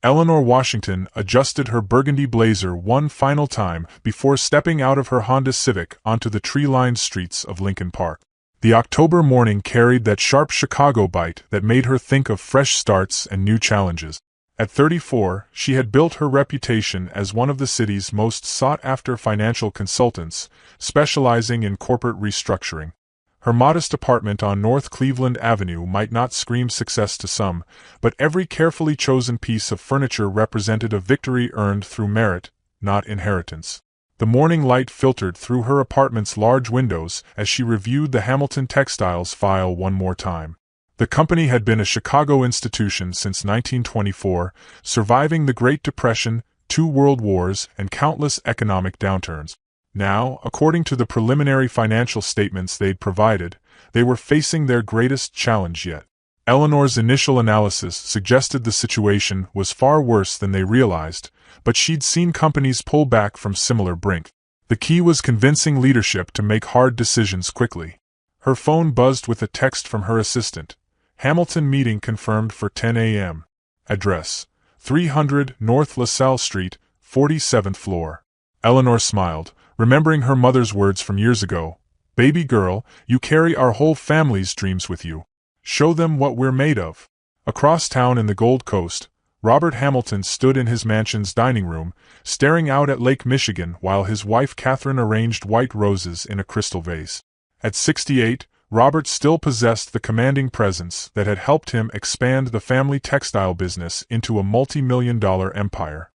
Eleanor Washington adjusted her burgundy blazer one final time before stepping out of her Honda Civic onto the tree-lined streets of Lincoln Park. The October morning carried that sharp Chicago bite that made her think of fresh starts and new challenges. At 34, she had built her reputation as one of the city's most sought-after financial consultants, specializing in corporate restructuring. Her modest apartment on North Cleveland Avenue might not scream success to some, but every carefully chosen piece of furniture represented a victory earned through merit, not inheritance. The morning light filtered through her apartment's large windows as she reviewed the Hamilton Textiles file one more time. The company had been a Chicago institution since 1924, surviving the Great Depression, 2 World Wars, and countless economic downturns. Now, according to the preliminary financial statements they'd provided, they were facing their greatest challenge yet. Eleanor's initial analysis suggested the situation was far worse than they realized, but she'd seen companies pull back from similar brink. The key was convincing leadership to make hard decisions quickly. Her phone buzzed with a text from her assistant. Hamilton meeting confirmed for 10 a.m. Address: 300 North LaSalle Street, 47th floor. Eleanor smiled, remembering her mother's words from years ago. Baby girl, you carry our whole family's dreams with you. Show them what we're made of. Across town in the Gold Coast, Robert Hamilton stood in his mansion's dining room, staring out at Lake Michigan while his wife Catherine arranged white roses in a crystal vase. At 68, Robert still possessed the commanding presence that had helped him expand the family textile business into a multi-million-dollar empire.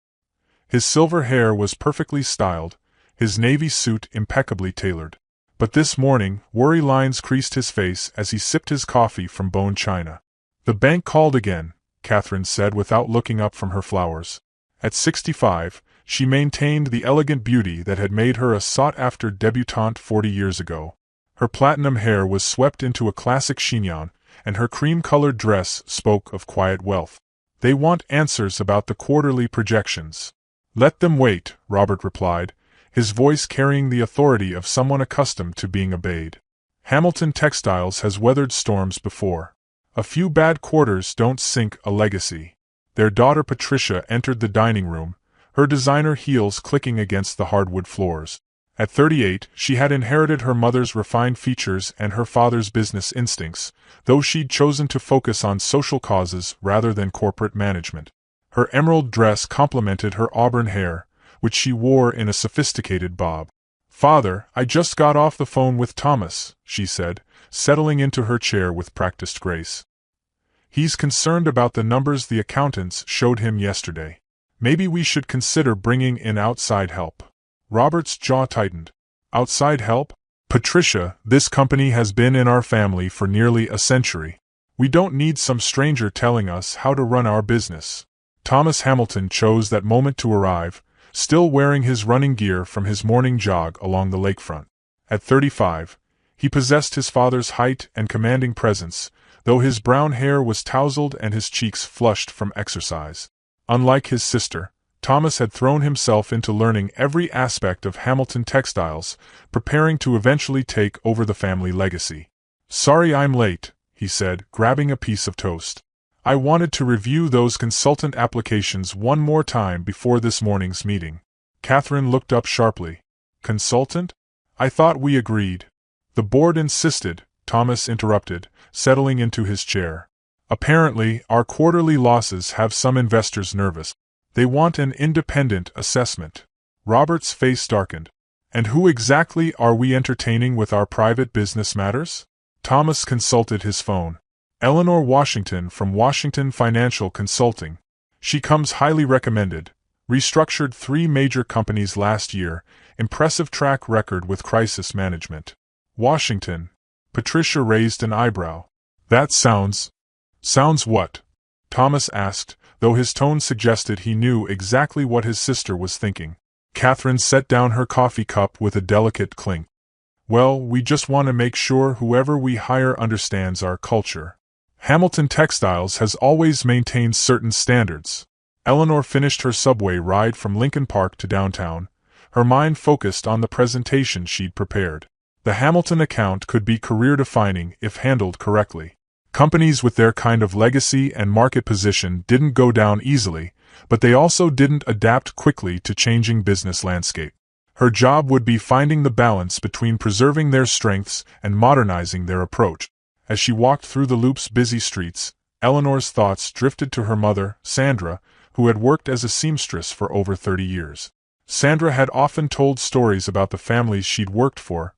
His silver hair was perfectly styled, his navy suit impeccably tailored. But this morning, worry lines creased his face as he sipped his coffee from bone china. The bank called again, Catherine said without looking up from her flowers. At 65, she maintained the elegant beauty that had made her a sought-after debutante 40 years ago. Her platinum hair was swept into a classic chignon, and her cream-colored dress spoke of quiet wealth. They want answers about the quarterly projections. Let them wait, Robert replied, his voice carrying the authority of someone accustomed to being obeyed. Hamilton Textiles has weathered storms before. A few bad quarters don't sink a legacy. Their daughter Patricia entered the dining room, her designer heels clicking against the hardwood floors. At 38, she had inherited her mother's refined features and her father's business instincts, though she'd chosen to focus on social causes rather than corporate management. Her emerald dress complemented her auburn hair, which she wore in a sophisticated bob. "Father, I just got off the phone with Thomas," she said, settling into her chair with practiced grace. "He's concerned about the numbers the accountants showed him yesterday. Maybe we should consider bringing in outside help." Robert's jaw tightened. "Outside help? Patricia, this company has been in our family for nearly a century. We don't need some stranger telling us how to run our business." Thomas Hamilton chose that moment to arrive, still wearing his running gear from his morning jog along the lakefront. At 35, he possessed his father's height and commanding presence, though his brown hair was tousled and his cheeks flushed from exercise. Unlike his sister, Thomas had thrown himself into learning every aspect of Hamilton Textiles, preparing to eventually take over the family legacy. "Sorry I'm late," he said, grabbing a piece of toast. "I wanted to review those consultant applications one more time before this morning's meeting." Catherine looked up sharply. "Consultant? I thought we agreed." "The board insisted," Thomas interrupted, settling into his chair. "Apparently, our quarterly losses have some investors nervous. They want an independent assessment." Robert's face darkened. "And who exactly are we entertaining with our private business matters?" Thomas consulted his phone. "Eleanor Washington from Washington Financial Consulting. She comes highly recommended. Restructured 3 major companies last year, impressive track record with crisis management." "Washington?" Patricia raised an eyebrow. "That sounds what?" Thomas asked, though his tone suggested he knew exactly what his sister was thinking. Catherine set down her coffee cup with a delicate clink. "Well, we just want to make sure whoever we hire understands our culture. Hamilton Textiles has always maintained certain standards." Eleanor finished her subway ride from Lincoln Park to downtown, her mind focused on the presentation she'd prepared. The Hamilton account could be career-defining if handled correctly. Companies with their kind of legacy and market position didn't go down easily, but they also didn't adapt quickly to changing business landscape. Her job would be finding the balance between preserving their strengths and modernizing their approach. As she walked through the Loop's busy streets, Eleanor's thoughts drifted to her mother, Sandra, who had worked as a seamstress for over 30 years. Sandra had often told stories about the families she'd worked for,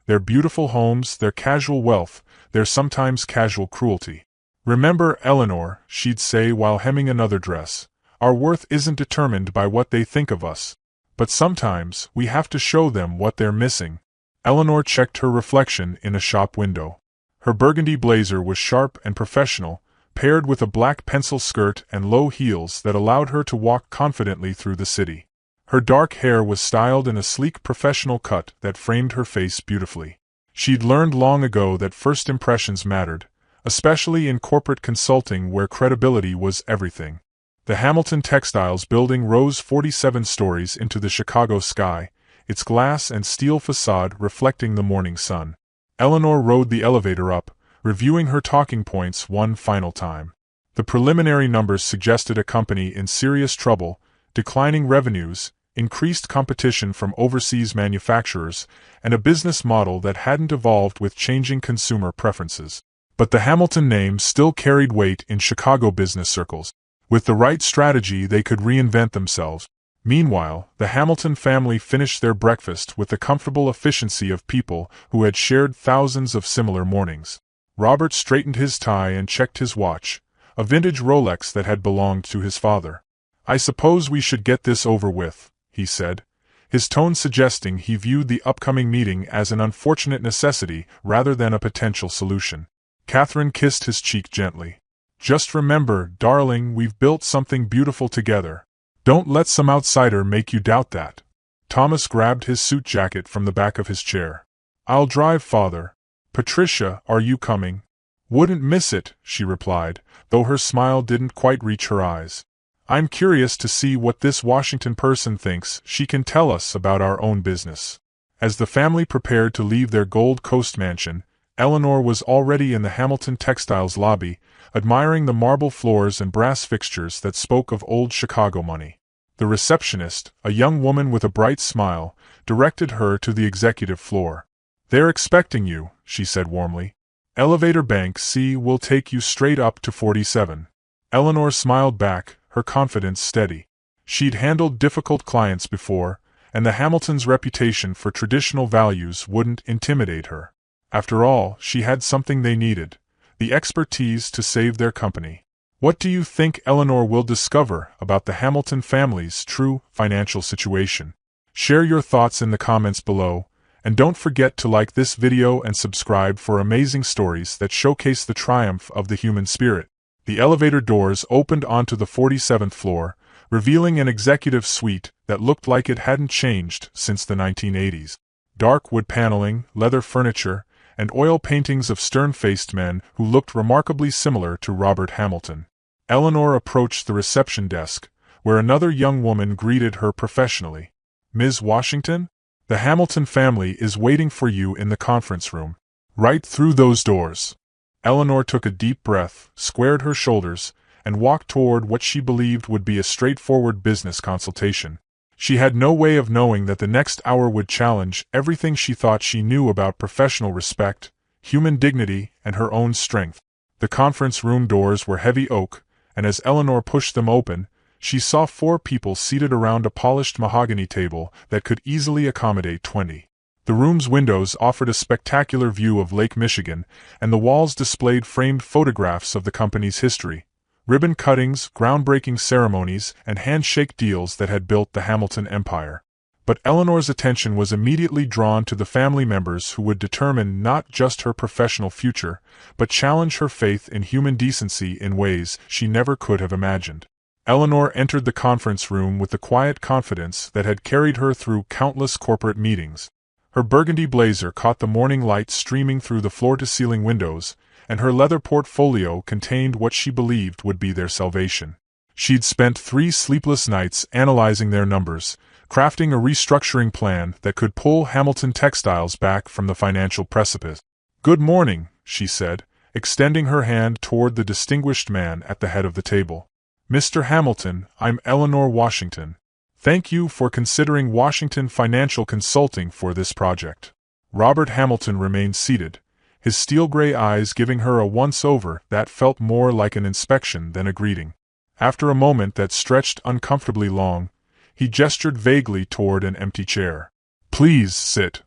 their beautiful homes, their casual wealth, their sometimes casual cruelty. "Remember, Eleanor," she'd say while hemming another dress, "our worth isn't determined by what they think of us. But sometimes, we have to show them what they're missing." Eleanor checked her reflection in a shop window. Her burgundy blazer was sharp and professional, paired with a black pencil skirt and low heels that allowed her to walk confidently through the city. Her dark hair was styled in a sleek professional cut that framed her face beautifully. She'd learned long ago that first impressions mattered, especially in corporate consulting where credibility was everything. The Hamilton Textiles building rose 47 stories into the Chicago sky, its glass and steel facade reflecting the morning sun. Eleanor rode the elevator up, reviewing her talking points one final time. The preliminary numbers suggested a company in serious trouble, declining revenues, increased competition from overseas manufacturers, and a business model that hadn't evolved with changing consumer preferences. But the Hamilton name still carried weight in Chicago business circles. With the right strategy, they could reinvent themselves. Meanwhile, the Hamilton family finished their breakfast with the comfortable efficiency of people who had shared thousands of similar mornings. Robert straightened his tie and checked his watch, a vintage Rolex that had belonged to his father. "I suppose we should get this over with," he said, his tone suggesting he viewed the upcoming meeting as an unfortunate necessity rather than a potential solution. Catherine kissed his cheek gently. "Just remember, darling, we've built something beautiful together. Don't let some outsider make you doubt that." Thomas grabbed his suit jacket from the back of his chair. "I'll drive, father. Patricia, are you coming?" "Wouldn't miss it," she replied, though her smile didn't quite reach her eyes. "I'm curious to see what this Washington person thinks she can tell us about our own business." As the family prepared to leave their Gold Coast mansion, Eleanor was already in the Hamilton Textiles lobby, admiring the marble floors and brass fixtures that spoke of old Chicago money. The receptionist, a young woman with a bright smile, directed her to the executive floor. "They're expecting you," she said warmly. "Elevator bank C will take you straight up to 47. Eleanor smiled back, her confidence steady. She'd handled difficult clients before, and the Hamiltons' reputation for traditional values wouldn't intimidate her. After all, she had something they needed: the expertise to save their company. "What do you think Eleanor will discover about the Hamilton family's true financial situation? Share your thoughts in the comments below, and don't forget to like this video and subscribe for amazing stories that showcase the triumph of the human spirit." The elevator doors opened onto the 47th floor, revealing an executive suite that looked like it hadn't changed since the 1980s. Dark wood paneling, leather furniture, and oil paintings of stern-faced men who looked remarkably similar to Robert Hamilton. Eleanor approached the reception desk, where another young woman greeted her professionally. "Ms. Washington? The Hamilton family is waiting for you in the conference room. Right through those doors." Eleanor took a deep breath, squared her shoulders, and walked toward what she believed would be a straightforward business consultation. She had no way of knowing that the next hour would challenge everything she thought she knew about professional respect, human dignity, and her own strength. The conference room doors were heavy oak, and as Eleanor pushed them open, she saw 4 people seated around a polished mahogany table that could easily accommodate 20. The room's windows offered a spectacular view of Lake Michigan, and the walls displayed framed photographs of the company's history, ribbon cuttings, groundbreaking ceremonies, and handshake deals that had built the Hamilton empire. But Eleanor's attention was immediately drawn to the family members who would determine not just her professional future, but challenge her faith in human decency in ways she never could have imagined. Eleanor entered the conference room with the quiet confidence that had carried her through countless corporate meetings. Her burgundy blazer caught the morning light streaming through the floor-to-ceiling windows, and her leather portfolio contained what she believed would be their salvation. She'd spent 3 sleepless nights analyzing their numbers, crafting a restructuring plan that could pull Hamilton Textiles back from the financial precipice. "Good morning," she said, extending her hand toward the distinguished man at the head of the table. Mr. Hamilton, I'm Eleanor Washington. Thank you for considering Washington Financial Consulting for this project. Robert Hamilton remained seated, his steel-gray eyes giving her a once-over that felt more like an inspection than a greeting. After a moment that stretched uncomfortably long, he gestured vaguely toward an empty chair. Please sit.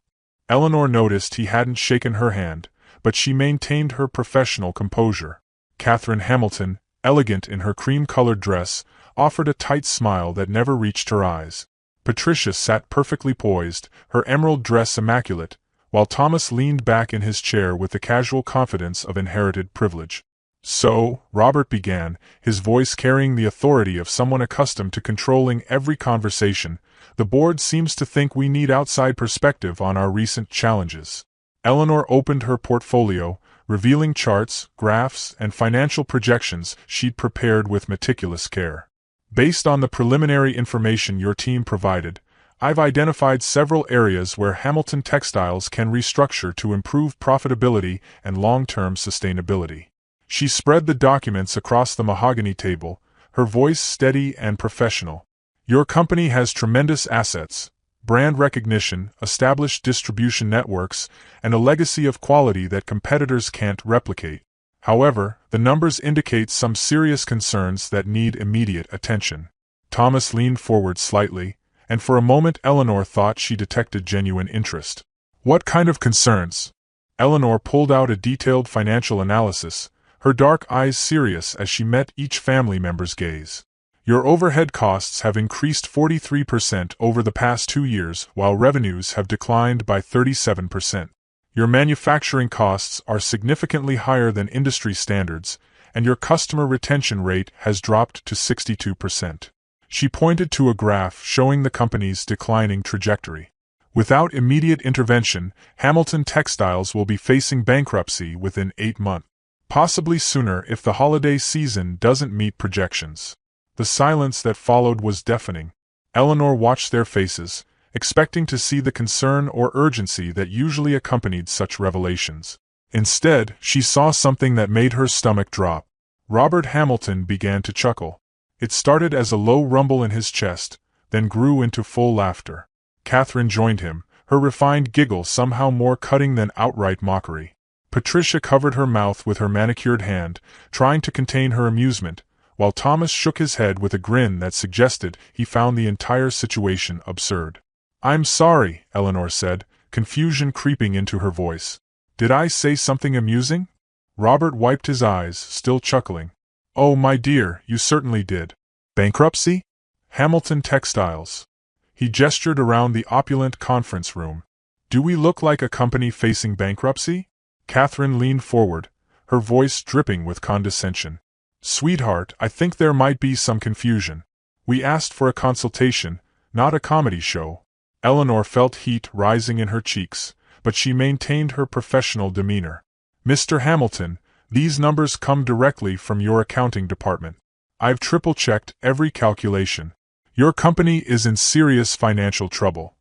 Eleanor noticed he hadn't shaken her hand, but she maintained her professional composure. Catherine Hamilton, elegant in her cream-colored dress, offered a tight smile that never reached her eyes. Patricia sat perfectly poised, her emerald dress immaculate, while Thomas leaned back in his chair with the casual confidence of inherited privilege. So, Robert began, his voice carrying the authority of someone accustomed to controlling every conversation, the board seems to think we need outside perspective on our recent challenges. Eleanor opened her portfolio, revealing charts, graphs, and financial projections she'd prepared with meticulous care. Based on the preliminary information your team provided, I've identified several areas where Hamilton Textiles can restructure to improve profitability and long-term sustainability. She spread the documents across the mahogany table, her voice steady and professional. Your company has tremendous assets, brand recognition, established distribution networks, and a legacy of quality that competitors can't replicate. However, the numbers indicate some serious concerns that need immediate attention. Thomas leaned forward slightly, and for a moment Eleanor thought she detected genuine interest. What kind of concerns? Eleanor pulled out a detailed financial analysis, her dark eyes serious as she met each family member's gaze. Your overhead costs have increased 43% over the past 2 years, while revenues have declined by 37%. Your manufacturing costs are significantly higher than industry standards, and your customer retention rate has dropped to 62%. She pointed to a graph showing the company's declining trajectory. Without immediate intervention, Hamilton Textiles will be facing bankruptcy within 8 months. Possibly sooner if the holiday season doesn't meet projections. The silence that followed was deafening. Eleanor watched their faces, expecting to see the concern or urgency that usually accompanied such revelations. Instead, she saw something that made her stomach drop. Robert Hamilton began to chuckle. It started as a low rumble in his chest, then grew into full laughter. Catherine joined him, her refined giggle somehow more cutting than outright mockery. Patricia covered her mouth with her manicured hand, trying to contain her amusement, while Thomas shook his head with a grin that suggested he found the entire situation absurd. I'm sorry, Eleanor said, confusion creeping into her voice. Did I say something amusing? Robert wiped his eyes, still chuckling. Oh, my dear, you certainly did. Bankruptcy? Hamilton Textiles. He gestured around the opulent conference room. Do we look like a company facing bankruptcy? Catherine leaned forward, her voice dripping with condescension. Sweetheart, I think there might be some confusion. We asked for a consultation, not a comedy show. Eleanor felt heat rising in her cheeks, but she maintained her professional demeanor. Mr. Hamilton, these numbers come directly from your accounting department. I've triple-checked every calculation. Your company is in serious financial trouble.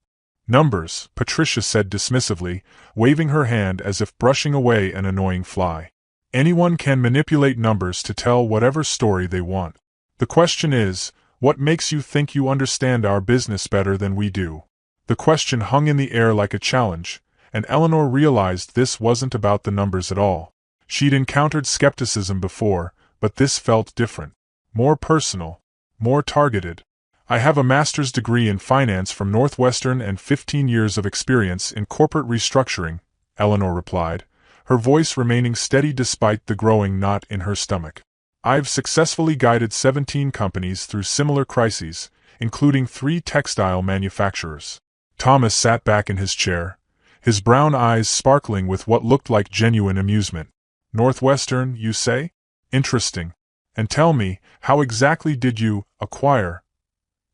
Numbers, Patricia said dismissively, waving her hand as if brushing away an annoying fly. Anyone can manipulate numbers to tell whatever story they want. The question is, what makes you think you understand our business better than we do? The question hung in the air like a challenge, and Eleanor realized this wasn't about the numbers at all. She'd encountered skepticism before, but this felt different. More personal. More targeted. I have a master's degree in finance from Northwestern and 15 years of experience in corporate restructuring, Eleanor replied, her voice remaining steady despite the growing knot in her stomach. I've successfully guided 17 companies through similar crises, including 3 textile manufacturers. Thomas sat back in his chair, his brown eyes sparkling with what looked like genuine amusement. Northwestern, you say? Interesting. And tell me, how exactly did you acquire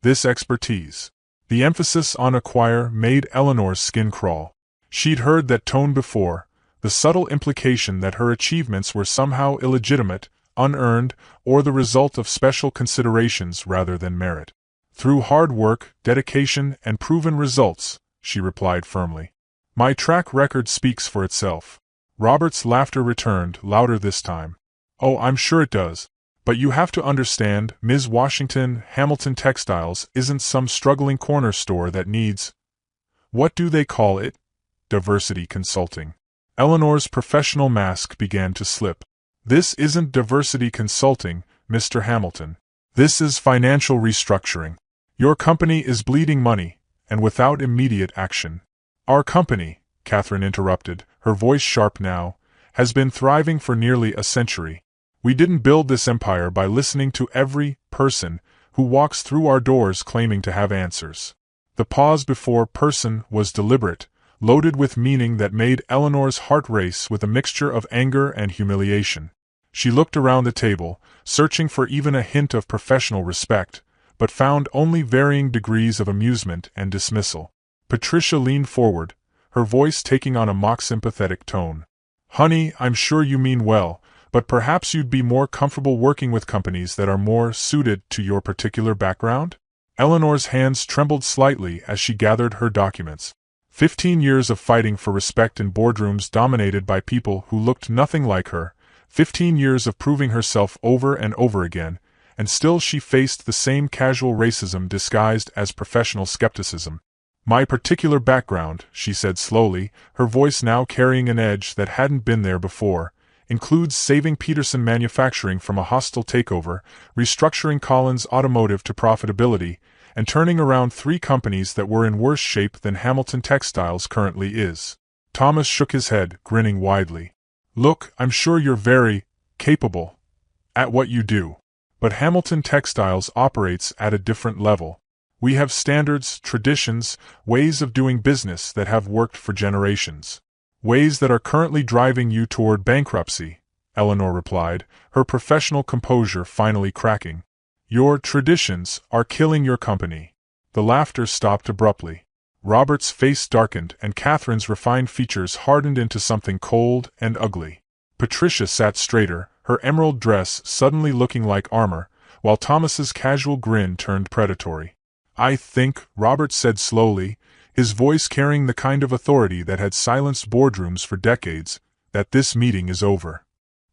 this expertise? The emphasis on acquire made Eleanor's skin crawl. She'd heard that tone before, the subtle implication that her achievements were somehow illegitimate, unearned, or the result of special considerations rather than merit. Through hard work, dedication, and proven results, she replied firmly. My track record speaks for itself. Robert's laughter returned, louder this time. Oh, I'm sure it does. But you have to understand, Ms. Washington, Hamilton Textiles isn't some struggling corner store that needs, what do they call it? Diversity consulting. Eleanor's professional mask began to slip. This isn't diversity consulting, Mr. Hamilton. This is financial restructuring. Your company is bleeding money, and without immediate action. Our company, Catherine interrupted, her voice sharp now, has been thriving for nearly a century. We didn't build this empire by listening to every person who walks through our doors claiming to have answers. The pause before person was deliberate, loaded with meaning that made Eleanor's heart race with a mixture of anger and humiliation. She looked around the table, searching for even a hint of professional respect, but found only varying degrees of amusement and dismissal. Patricia leaned forward, her voice taking on a mock-sympathetic tone. Honey, I'm sure you mean well, but perhaps you'd be more comfortable working with companies that are more suited to your particular background? Eleanor's hands trembled slightly as she gathered her documents. 15 years of fighting for respect in boardrooms dominated by people who looked nothing like her, 15 years of proving herself over and over again, and still she faced the same casual racism disguised as professional skepticism. My particular background, she said slowly, her voice now carrying an edge that hadn't been there before, includes saving Peterson Manufacturing from a hostile takeover, restructuring Collins Automotive to profitability, and turning around 3 companies that were in worse shape than Hamilton Textiles currently is. Thomas shook his head, grinning widely. Look, I'm sure you're very capable at what you do. But Hamilton Textiles operates at a different level. We have standards, traditions, ways of doing business that have worked for generations. Ways that are currently driving you toward bankruptcy, Eleanor replied, her professional composure finally cracking. Your traditions are killing your company. The laughter stopped abruptly. Robert's face darkened and Catherine's refined features hardened into something cold and ugly. Patricia sat straighter, her emerald dress suddenly looking like armor, while Thomas's casual grin turned predatory. I think, Robert said slowly, his voice carrying the kind of authority that had silenced boardrooms for decades, that this meeting is over.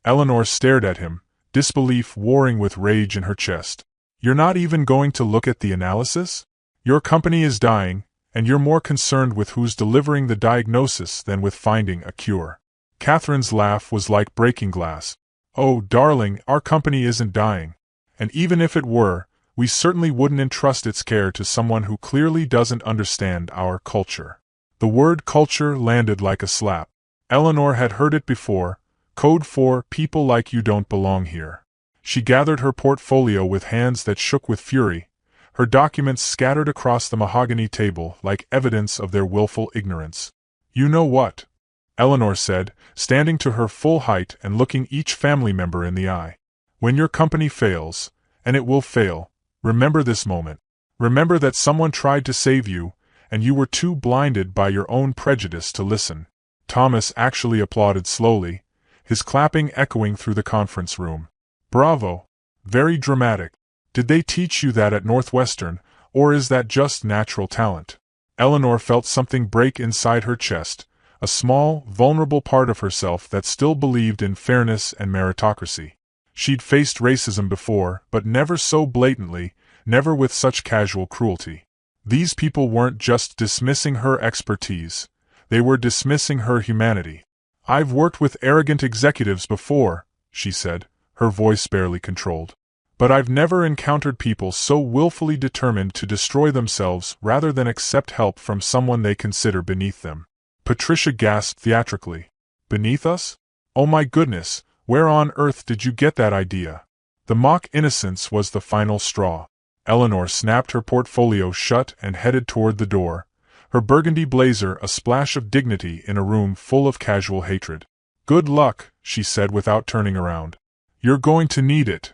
Eleanor stared at him, disbelief warring with rage in her chest. You're not even going to look at the analysis? Your company is dying, and you're more concerned with who's delivering the diagnosis than with finding a cure. Catherine's laugh was like breaking glass. Oh, darling, our company isn't dying. And even if it were, we certainly wouldn't entrust its care to someone who clearly doesn't understand our culture. The word culture landed like a slap. Eleanor had heard it before, code for people like you don't belong here. She gathered her portfolio with hands that shook with fury, her documents scattered across the mahogany table like evidence of their willful ignorance. You know what? Eleanor said, standing to her full height and looking each family member in the eye. When your company fails, and it will fail, remember this moment. Remember that someone tried to save you, and you were too blinded by your own prejudice to listen. Thomas actually applauded slowly, his clapping echoing through the conference room. Bravo! Very dramatic. Did they teach you that at Northwestern, or is that just natural talent? Eleanor felt something break inside her chest, a small, vulnerable part of herself that still believed in fairness and meritocracy. She'd faced racism before, but never so blatantly, never with such casual cruelty. These people weren't just dismissing her expertise, they were dismissing her humanity. I've worked with arrogant executives before, she said, her voice barely controlled. But I've never encountered people so willfully determined to destroy themselves rather than accept help from someone they consider beneath them. Patricia gasped theatrically. Beneath us? Oh my goodness, where on earth did you get that idea? The mock innocence was the final straw. Eleanor snapped her portfolio shut and headed toward the door, her burgundy blazer a splash of dignity in a room full of casual hatred. Good luck, she said without turning around. You're going to need it.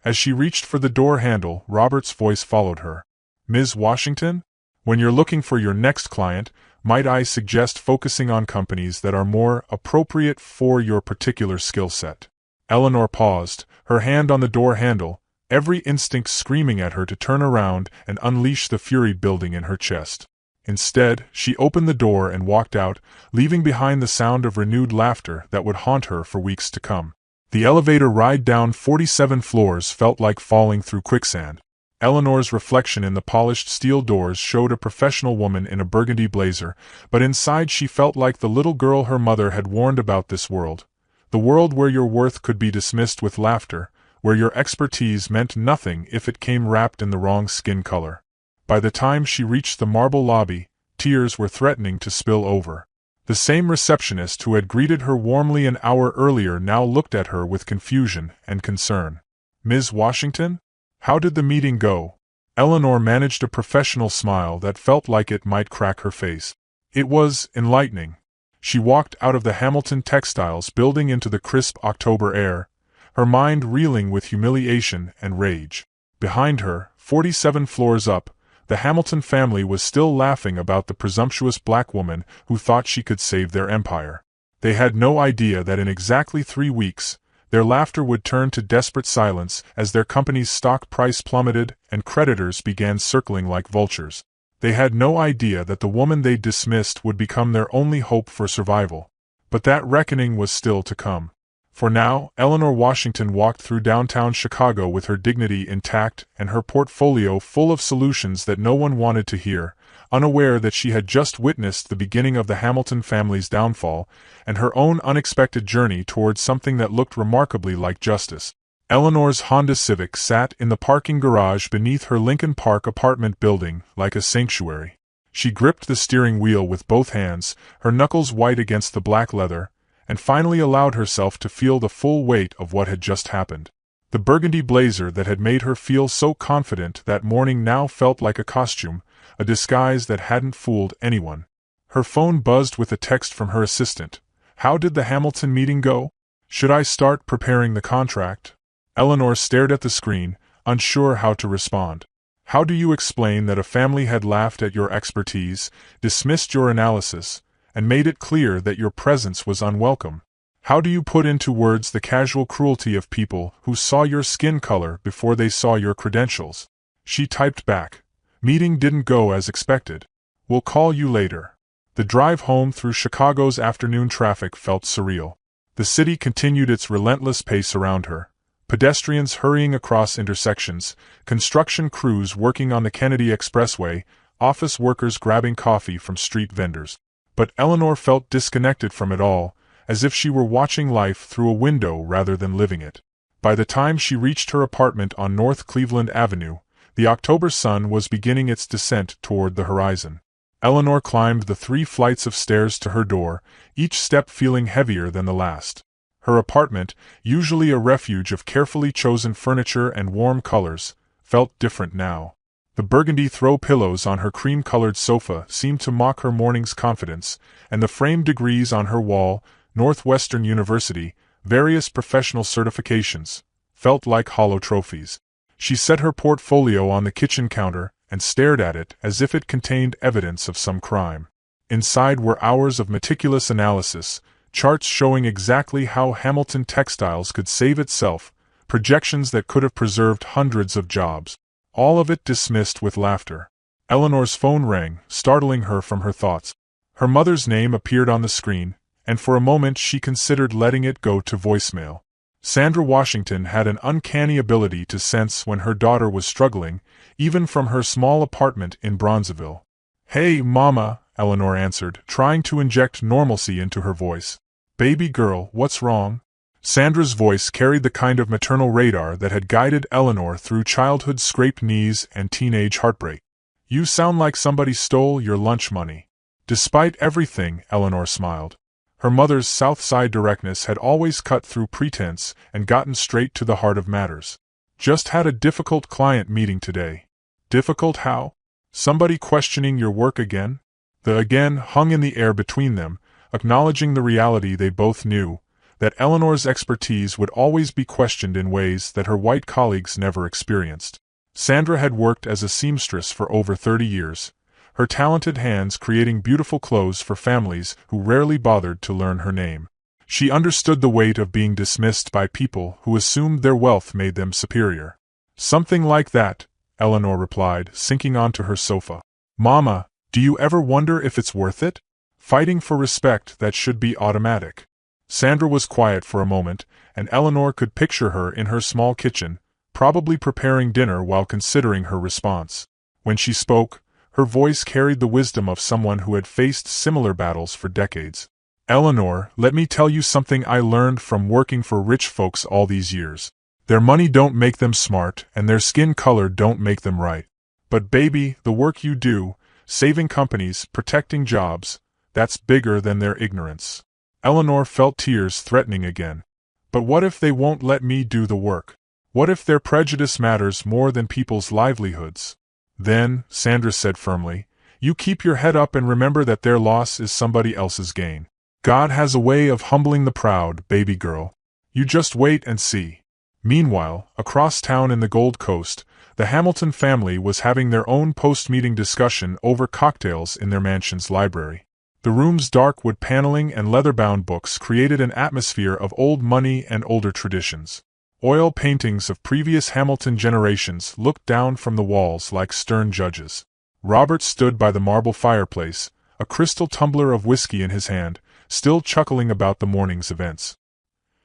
As she reached for the door handle, Robert's voice followed her. Ms. Washington? When you're looking for your next client, might I suggest focusing on companies that are more appropriate for your particular skill set? Eleanor paused, her hand on the door handle, every instinct screaming at her to turn around and unleash the fury building in her chest. Instead, she opened the door and walked out, leaving behind the sound of renewed laughter that would haunt her for weeks to come. The elevator ride down 47 floors felt like falling through quicksand. Eleanor's reflection in the polished steel doors showed a professional woman in a burgundy blazer, but inside she felt like the little girl her mother had warned about. This world. The world where your worth could be dismissed with laughter, where your expertise meant nothing if it came wrapped in the wrong skin color. By the time she reached the marble lobby, tears were threatening to spill over. The same receptionist who had greeted her warmly an hour earlier now looked at her with confusion and concern. "Ms. Washington? How did the meeting go?" Eleanor managed a professional smile that felt like it might crack her face. "It was enlightening." She walked out of the Hamilton Textiles building into the crisp October air, her mind reeling with humiliation and rage. Behind her, 47 floors up, the Hamilton family was still laughing about the presumptuous black woman who thought she could save their empire. They had no idea that in exactly 3 weeks, their laughter would turn to desperate silence as their company's stock price plummeted and creditors began circling like vultures. They had no idea that the woman they dismissed would become their only hope for survival. But that reckoning was still to come. For now, Eleanor Washington walked through downtown Chicago with her dignity intact and her portfolio full of solutions that no one wanted to hear, unaware that she had just witnessed the beginning of the Hamilton family's downfall and her own unexpected journey towards something that looked remarkably like justice. Eleanor's Honda Civic sat in the parking garage beneath her Lincoln Park apartment building like a sanctuary. She gripped the steering wheel with both hands, her knuckles white against the black leather, and finally allowed herself to feel the full weight of what had just happened. The burgundy blazer that had made her feel so confident that morning now felt like a costume, a disguise that hadn't fooled anyone. Her phone buzzed with a text from her assistant. "How did the Hamilton meeting go? Should I start preparing the contract?" Eleanor stared at the screen, unsure how to respond. How do you explain that a family had laughed at your expertise, dismissed your analysis, and made it clear that your presence was unwelcome? How do you put into words the casual cruelty of people who saw your skin color before they saw your credentials? She typed back, "Meeting didn't go as expected. We'll call you later." The drive home through Chicago's afternoon traffic felt surreal. The city continued its relentless pace around her. Pedestrians hurrying across intersections, construction crews working on the Kennedy Expressway, office workers grabbing coffee from street vendors. But Eleanor felt disconnected from it all, as if she were watching life through a window rather than living it. By the time she reached her apartment on North Cleveland Avenue, the October sun was beginning its descent toward the horizon. Eleanor climbed the 3 flights of stairs to her door, each step feeling heavier than the last. Her apartment, usually a refuge of carefully chosen furniture and warm colors, felt different now. The burgundy throw pillows on her cream-colored sofa seemed to mock her morning's confidence, and the framed degrees on her wall, Northwestern University, various professional certifications, felt like hollow trophies. She set her portfolio on the kitchen counter and stared at it as if it contained evidence of some crime. Inside were hours of meticulous analysis, charts showing exactly how Hamilton Textiles could save itself, projections that could have preserved hundreds of jobs. All of it dismissed with laughter. Eleanor's phone rang, startling her from her thoughts. Her mother's name appeared on the screen, and for a moment she considered letting it go to voicemail. Sandra Washington had an uncanny ability to sense when her daughter was struggling, even from her small apartment in Bronzeville. "Hey, Mama," Eleanor answered, trying to inject normalcy into her voice. "Baby girl, what's wrong?" Sandra's voice carried the kind of maternal radar that had guided Eleanor through childhood's scraped knees and teenage heartbreak. "You sound like somebody stole your lunch money." Despite everything, Eleanor smiled. Her mother's South Side directness had always cut through pretense and gotten straight to the heart of matters. "Just had a difficult client meeting today." "Difficult how? Somebody questioning your work again?" The again hung in the air between them, acknowledging the reality they both knew, that Eleanor's expertise would always be questioned in ways that her white colleagues never experienced. Sandra had worked as a seamstress for over 30 years, her talented hands creating beautiful clothes for families who rarely bothered to learn her name. She understood the weight of being dismissed by people who assumed their wealth made them superior. "Something like that," Eleanor replied, sinking onto her sofa. "Mama, do you ever wonder if it's worth it? Fighting for respect that should be automatic." Sandra was quiet for a moment, and Eleanor could picture her in her small kitchen, probably preparing dinner while considering her response. When she spoke, her voice carried the wisdom of someone who had faced similar battles for decades. "Eleanor, let me tell you something I learned from working for rich folks all these years. Their money don't make them smart, and their skin color don't make them right. But baby, the work you do, saving companies, protecting jobs, that's bigger than their ignorance." Eleanor felt tears threatening again. But what if they won't let me do the work? What if their prejudice matters more than people's livelihoods? "Then," Sandra said firmly, "you keep your head up and remember that their loss is somebody else's gain. God has a way of humbling the proud, baby girl. You just wait and see." Meanwhile, across town in the Gold Coast, the Hamilton family was having their own post-meeting discussion over cocktails in their mansion's library. The room's dark wood paneling and leather-bound books created an atmosphere of old money and older traditions. Oil paintings of previous Hamilton generations looked down from the walls like stern judges. Robert stood by the marble fireplace, a crystal tumbler of whiskey in his hand, still chuckling about the morning's events.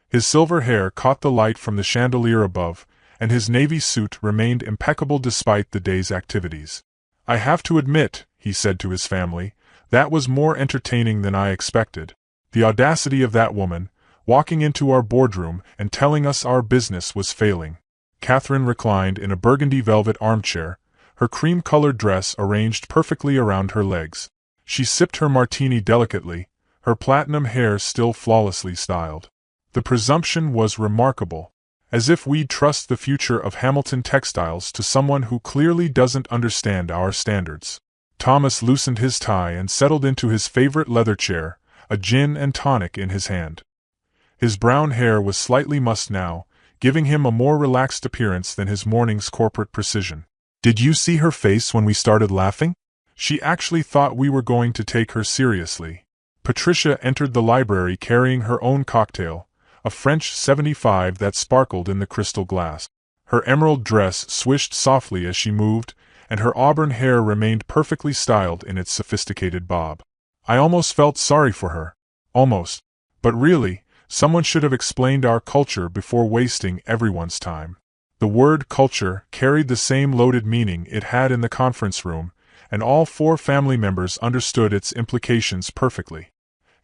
His silver hair caught the light from the chandelier above, and his navy suit remained impeccable despite the day's activities. "I have to admit," he said to his family, "that was more entertaining than I expected. The audacity of that woman, walking into our boardroom and telling us our business was failing." Catherine reclined in a burgundy velvet armchair, her cream-colored dress arranged perfectly around her legs. She sipped her martini delicately, her platinum hair still flawlessly styled. The presumption was remarkable. As if we'd trust the future of Hamilton Textiles to someone who clearly doesn't understand our standards. Thomas loosened his tie and settled into his favorite leather chair, a gin and tonic in his hand. His brown hair was slightly mussed now, giving him a more relaxed appearance than his morning's corporate precision. "Did you see her face when we started laughing? She actually thought we were going to take her seriously." Patricia entered the library carrying her own cocktail, a French 75 that sparkled in the crystal glass. Her emerald dress swished softly as she moved, and her auburn hair remained perfectly styled in its sophisticated bob. I almost felt sorry for her. Almost. But really, someone should have explained our culture before wasting everyone's time. The word culture carried the same loaded meaning it had in the conference room, and all four family members understood its implications perfectly.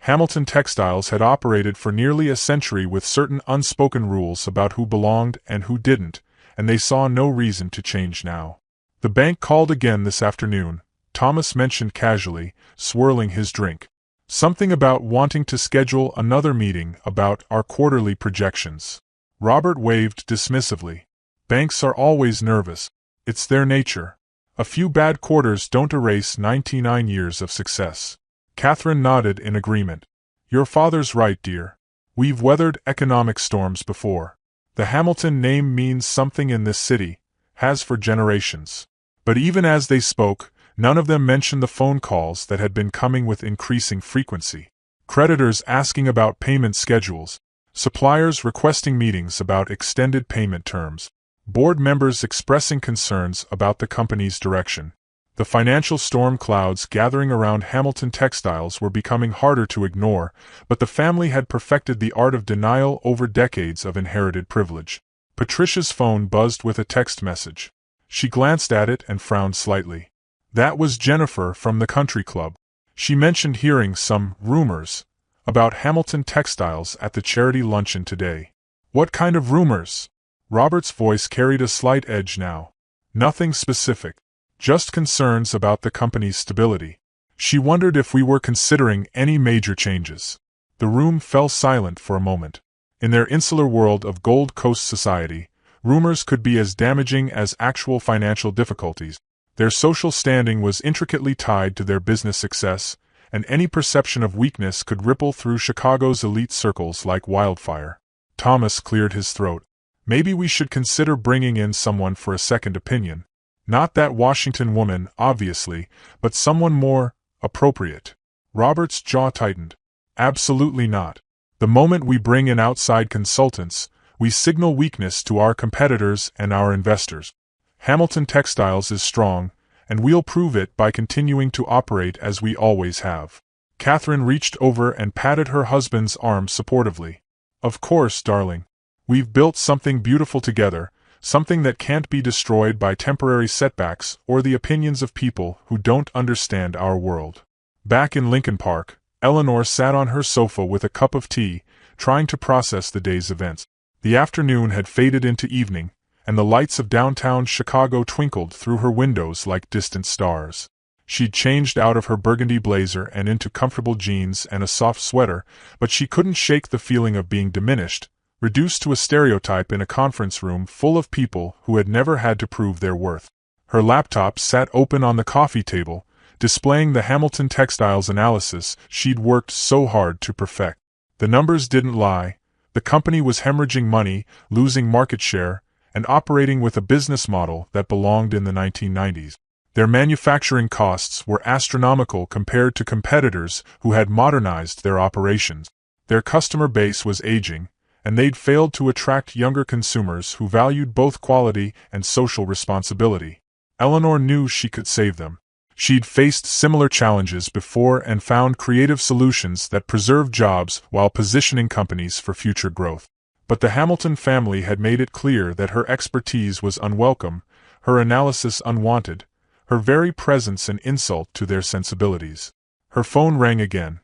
Hamilton Textiles had operated for nearly a century with certain unspoken rules about who belonged and who didn't, and they saw no reason to change now. "The bank called again this afternoon," Thomas mentioned casually, swirling his drink. "Something about wanting to schedule another meeting about our quarterly projections." Robert waved dismissively. "Banks are always nervous. It's their nature. A few bad quarters don't erase 99 years of success." Catherine nodded in agreement. "Your father's right, dear. We've weathered economic storms before. The Hamilton name means something in this city, has for generations." But even as they spoke, none of them mentioned the phone calls that had been coming with increasing frequency. Creditors asking about payment schedules, suppliers requesting meetings about extended payment terms, board members expressing concerns about the company's direction. The financial storm clouds gathering around Hamilton Textiles were becoming harder to ignore, but the family had perfected the art of denial over decades of inherited privilege. Patricia's phone buzzed with a text message. She glanced at it and frowned slightly. That was Jennifer from the country club. She mentioned hearing some rumors about Hamilton Textiles at the charity luncheon today. "What kind of rumors?" Robert's voice carried a slight edge now. "Nothing specific. Just concerns about the company's stability." She wondered if we were considering any major changes. The room fell silent for a moment. In their insular world of Gold Coast society, rumors could be as damaging as actual financial difficulties. Their social standing was intricately tied to their business success, and any perception of weakness could ripple through Chicago's elite circles like wildfire. Thomas cleared his throat. "Maybe we should consider bringing in someone for a second opinion. Not that Washington woman, obviously, but someone more appropriate." Robert's jaw tightened. "Absolutely not. The moment we bring in outside consultants, we signal weakness to our competitors and our investors. Hamilton Textiles is strong, and we'll prove it by continuing to operate as we always have." Catherine reached over and patted her husband's arm supportively. "Of course, darling. We've built something beautiful together, something that can't be destroyed by temporary setbacks or the opinions of people who don't understand our world. Back in Lincoln Park, Eleanor sat on her sofa with a cup of tea, trying to process the day's events. The afternoon had faded into evening, and the lights of downtown Chicago twinkled through her windows like distant stars. She'd changed out of her burgundy blazer and into comfortable jeans and a soft sweater, but she couldn't shake the feeling of being diminished, reduced to a stereotype in a conference room full of people who had never had to prove their worth. Her laptop sat open on the coffee table, displaying the Hamilton Textiles analysis she'd worked so hard to perfect. The numbers didn't lie. The company was hemorrhaging money, losing market share, and operating with a business model that belonged in the 1990s. Their manufacturing costs were astronomical compared to competitors who had modernized their operations. Their customer base was aging, and they'd failed to attract younger consumers who valued both quality and social responsibility. Eleanor knew she could save them. She'd faced similar challenges before and found creative solutions that preserved jobs while positioning companies for future growth. But the Hamilton family had made it clear that her expertise was unwelcome, her analysis unwanted, her very presence an insult to their sensibilities. Her phone rang again.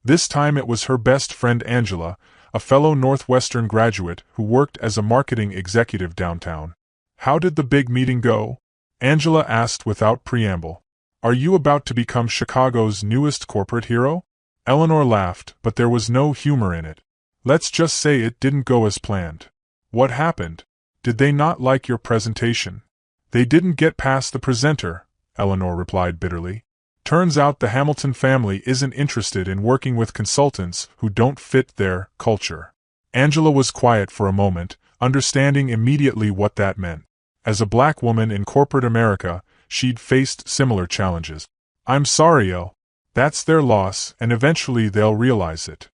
This time it was her best friend Angela, a fellow Northwestern graduate who worked as a marketing executive downtown. "How did the big meeting go?" Angela asked without preamble. "Are you about to become Chicago's newest corporate hero?" Eleanor laughed, but there was no humor in it. "Let's just say it didn't go as planned." "What happened? Did they not like your presentation?" "They didn't get past the presenter," Eleanor replied bitterly. "Turns out the Hamilton family isn't interested in working with consultants who don't fit their culture." Angela was quiet for a moment, understanding immediately what that meant. As a black woman in corporate America, she'd faced similar challenges. "I'm sorry, Elle. That's their loss, and eventually they'll realize it."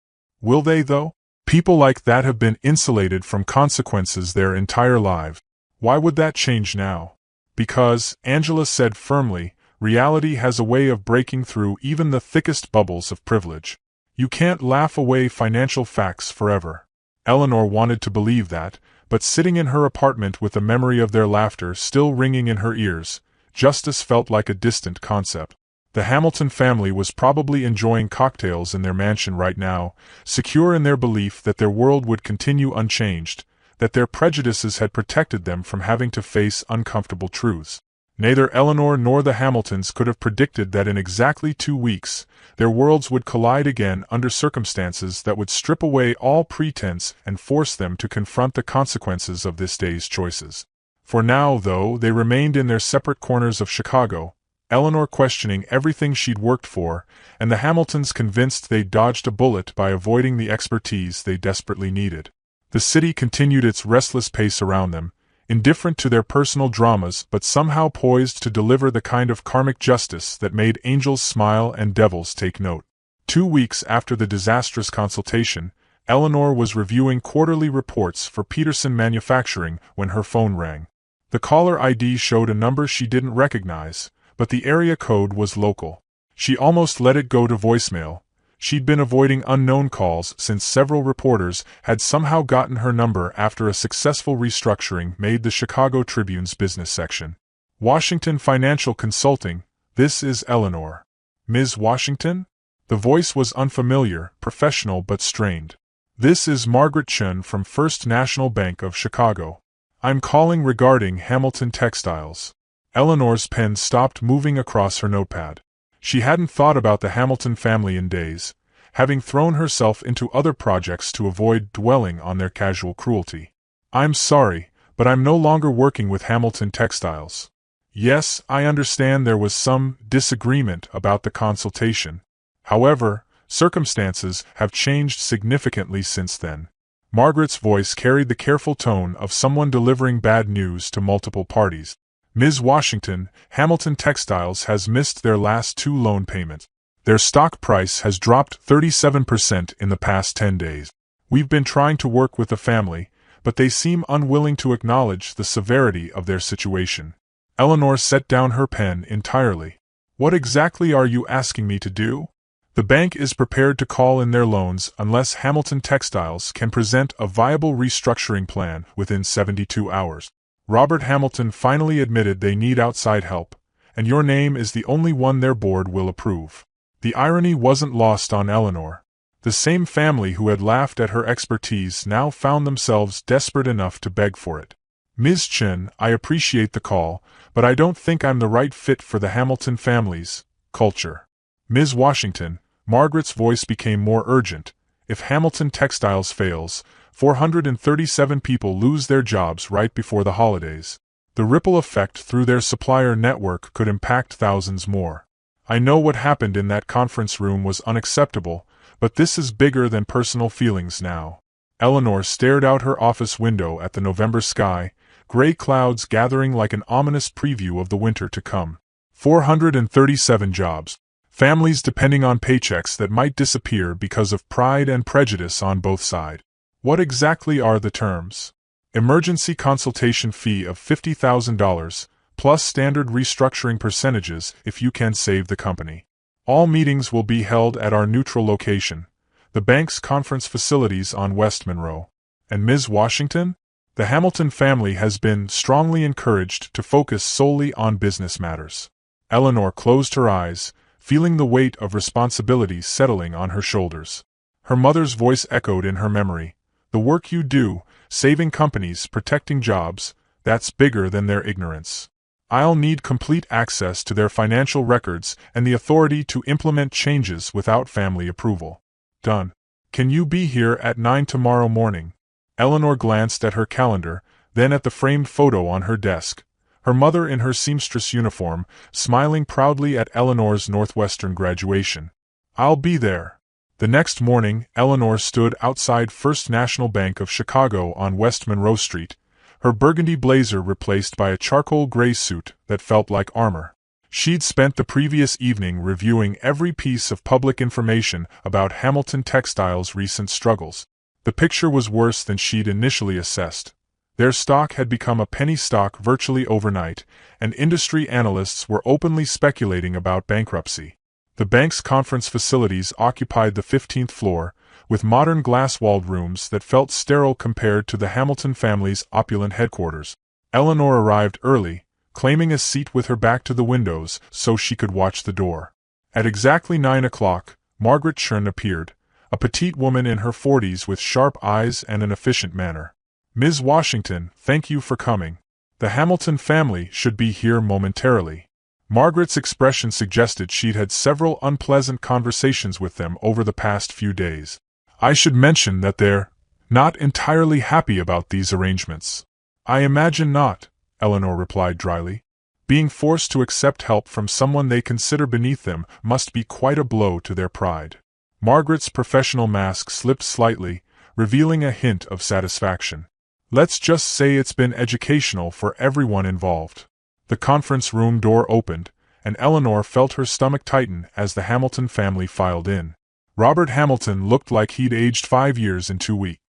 "Will they, though? People like that have been insulated from consequences their entire lives. Why would that change now?" "Because," Angela said firmly, "reality has a way of breaking through even the thickest bubbles of privilege. You can't laugh away financial facts forever." Eleanor wanted to believe that, but sitting in her apartment with the memory of their laughter still ringing in her ears, justice felt like a distant concept. The Hamilton family was probably enjoying cocktails in their mansion right now, secure in their belief that their world would continue unchanged, that their prejudices had protected them from having to face uncomfortable truths. Neither Eleanor nor the Hamiltons could have predicted that in exactly 2 weeks, their worlds would collide again under circumstances that would strip away all pretense and force them to confront the consequences of this day's choices. For now, though, they remained in their separate corners of Chicago, Eleanor questioning everything she'd worked for, and the Hamiltons convinced they'd dodged a bullet by avoiding the expertise they desperately needed. The city continued its restless pace around them, indifferent to their personal dramas but somehow poised to deliver the kind of karmic justice that made angels smile and devils take note. 2 weeks after the disastrous consultation, Eleanor was reviewing quarterly reports for Peterson Manufacturing when her phone rang. The caller ID showed a number she didn't recognize, but the area code was local. She almost let it go to voicemail. She'd been avoiding unknown calls since several reporters had somehow gotten her number after a successful restructuring made the Chicago Tribune's business section. "Washington Financial Consulting, this is Eleanor." "Ms. Washington?" The voice was unfamiliar, professional but strained. "This is Margaret Chun from First National Bank of Chicago. I'm calling regarding Hamilton Textiles." Eleanor's pen stopped moving across her notepad. She hadn't thought about the Hamilton family in days, having thrown herself into other projects to avoid dwelling on their casual cruelty. "I'm sorry, but I'm no longer working with Hamilton Textiles." "Yes, I understand there was some disagreement about the consultation. However, circumstances have changed significantly since then." Margaret's voice carried the careful tone of someone delivering bad news to multiple parties. "Ms. Washington, Hamilton Textiles has missed their last 2 loan payments. Their stock price has dropped 37% in the past 10 days. We've been trying to work with the family, but they seem unwilling to acknowledge the severity of their situation." Eleanor set down her pen entirely. "What exactly are you asking me to do?" The bank is prepared to call in their loans unless Hamilton Textiles can present a viable restructuring plan within 72 hours. Robert Hamilton finally admitted they need outside help, and your name is the only one their board will approve. The irony wasn't lost on Eleanor. The same family who had laughed at her expertise now found themselves desperate enough to beg for it. Ms. Chen, I appreciate the call, but I don't think I'm the right fit for the Hamilton family's culture. Ms. Washington, Margaret's voice became more urgent. If Hamilton Textiles fails, 437 people lose their jobs right before the holidays. The ripple effect through their supplier network could impact thousands more. I know what happened in that conference room was unacceptable, but this is bigger than personal feelings now. Eleanor stared out her office window at the November sky, gray clouds gathering like an ominous preview of the winter to come. 437 jobs. Families depending on paychecks that might disappear because of pride and prejudice on both sides. What exactly are the terms? Emergency consultation fee of $50,000, plus standard restructuring percentages if you can save the company. All meetings will be held at our neutral location, the bank's conference facilities on West Monroe. And Ms. Washington? The Hamilton family has been strongly encouraged to focus solely on business matters. Eleanor closed her eyes, feeling the weight of responsibility settling on her shoulders. Her mother's voice echoed in her memory. The work you do, saving companies, protecting jobs, that's bigger than their ignorance. I'll need complete access to their financial records and the authority to implement changes without family approval. Done. Can you be here at 9 tomorrow morning? Eleanor glanced at her calendar, then at the framed photo on her desk. Her mother in her seamstress uniform, smiling proudly at Eleanor's Northwestern graduation. I'll be there. The next morning, Eleanor stood outside First National Bank of Chicago on West Monroe Street, her burgundy blazer replaced by a charcoal gray suit that felt like armor. She'd spent the previous evening reviewing every piece of public information about Hamilton Textiles' recent struggles. The picture was worse than she'd initially assessed. Their stock had become a penny stock virtually overnight, and industry analysts were openly speculating about bankruptcy. The bank's conference facilities occupied the 15th floor, with modern glass-walled rooms that felt sterile compared to the Hamilton family's opulent headquarters. Eleanor arrived early, claiming a seat with her back to the windows so she could watch the door. At exactly 9 o'clock, Margaret Chen appeared, a petite woman in her 40s with sharp eyes and an efficient manner. Ms. Washington, thank you for coming. The Hamilton family should be here momentarily. Margaret's expression suggested she'd had several unpleasant conversations with them over the past few days. I should mention that they're not entirely happy about these arrangements. I imagine not, Eleanor replied dryly. Being forced to accept help from someone they consider beneath them must be quite a blow to their pride. Margaret's professional mask slipped slightly, revealing a hint of satisfaction. Let's just say it's been educational for everyone involved. The conference room door opened, and Eleanor felt her stomach tighten as the Hamilton family filed in. Robert Hamilton looked like he'd aged 5 years in 2 weeks.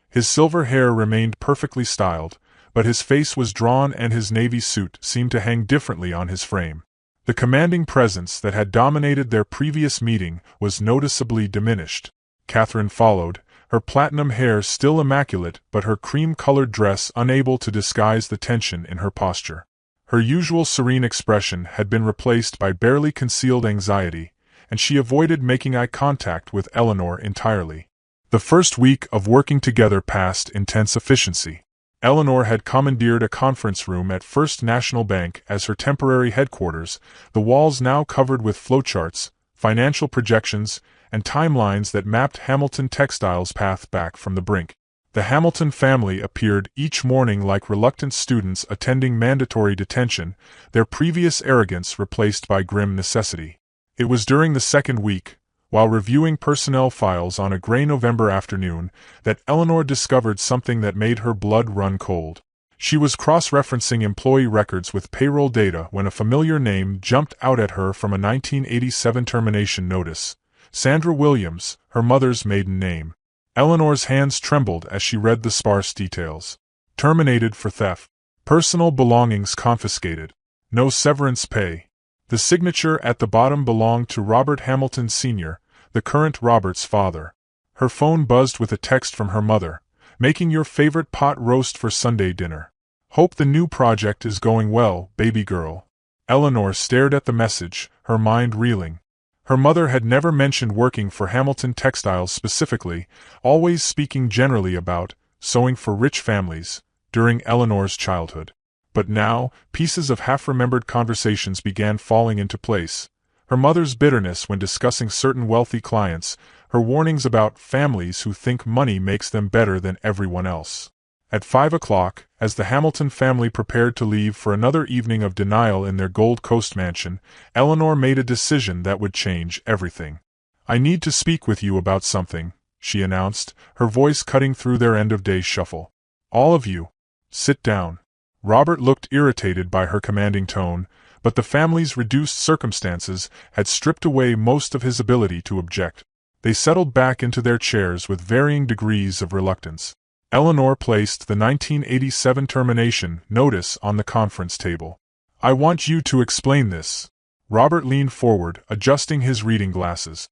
His silver hair remained perfectly styled, but his face was drawn and his navy suit seemed to hang differently on his frame. The commanding presence that had dominated their previous meeting was noticeably diminished. Catherine followed, her platinum hair still immaculate but her cream-colored dress unable to disguise the tension in her posture. Her usual serene expression had been replaced by barely concealed anxiety, and she avoided making eye contact with Eleanor entirely. The first week of working together passed intense efficiency. Eleanor had commandeered a conference room at First National Bank as her temporary headquarters, the walls now covered with flowcharts, financial projections, and timelines that mapped Hamilton Textiles' path back from the brink. The Hamilton family appeared each morning like reluctant students attending mandatory detention, their previous arrogance replaced by grim necessity. It was during the second week, while reviewing personnel files on a gray November afternoon, that Eleanor discovered something that made her blood run cold. She was cross-referencing employee records with payroll data when a familiar name jumped out at her from a 1987 termination notice. Sandra Williams, her mother's maiden name. Eleanor's hands trembled as she read the sparse details. Terminated for theft. Personal belongings confiscated. No severance pay. The signature at the bottom belonged to Robert Hamilton Sr., the current Robert's father. Her phone buzzed with a text from her mother, "Making your favorite pot roast for Sunday dinner. Hope the new project is going well, baby girl." Eleanor stared at the message, her mind reeling. Her mother had never mentioned working for Hamilton Textiles specifically, always speaking generally about sewing for rich families during Eleanor's childhood. But now, pieces of half-remembered conversations began falling into place. Her mother's bitterness when discussing certain wealthy clients, her warnings about families who think money makes them better than everyone else. At 5 o'clock, as the Hamilton family prepared to leave for another evening of denial in their Gold Coast mansion, Eleanor made a decision that would change everything. "I need to speak with you about something," she announced, her voice cutting through their end-of-day shuffle. "All of you, sit down." Robert looked irritated by her commanding tone, but the family's reduced circumstances had stripped away most of his ability to object. They settled back into their chairs with varying degrees of reluctance. Eleanor placed the 1987 termination notice on the conference table. "I want you to explain this." Robert leaned forward, adjusting his reading glasses.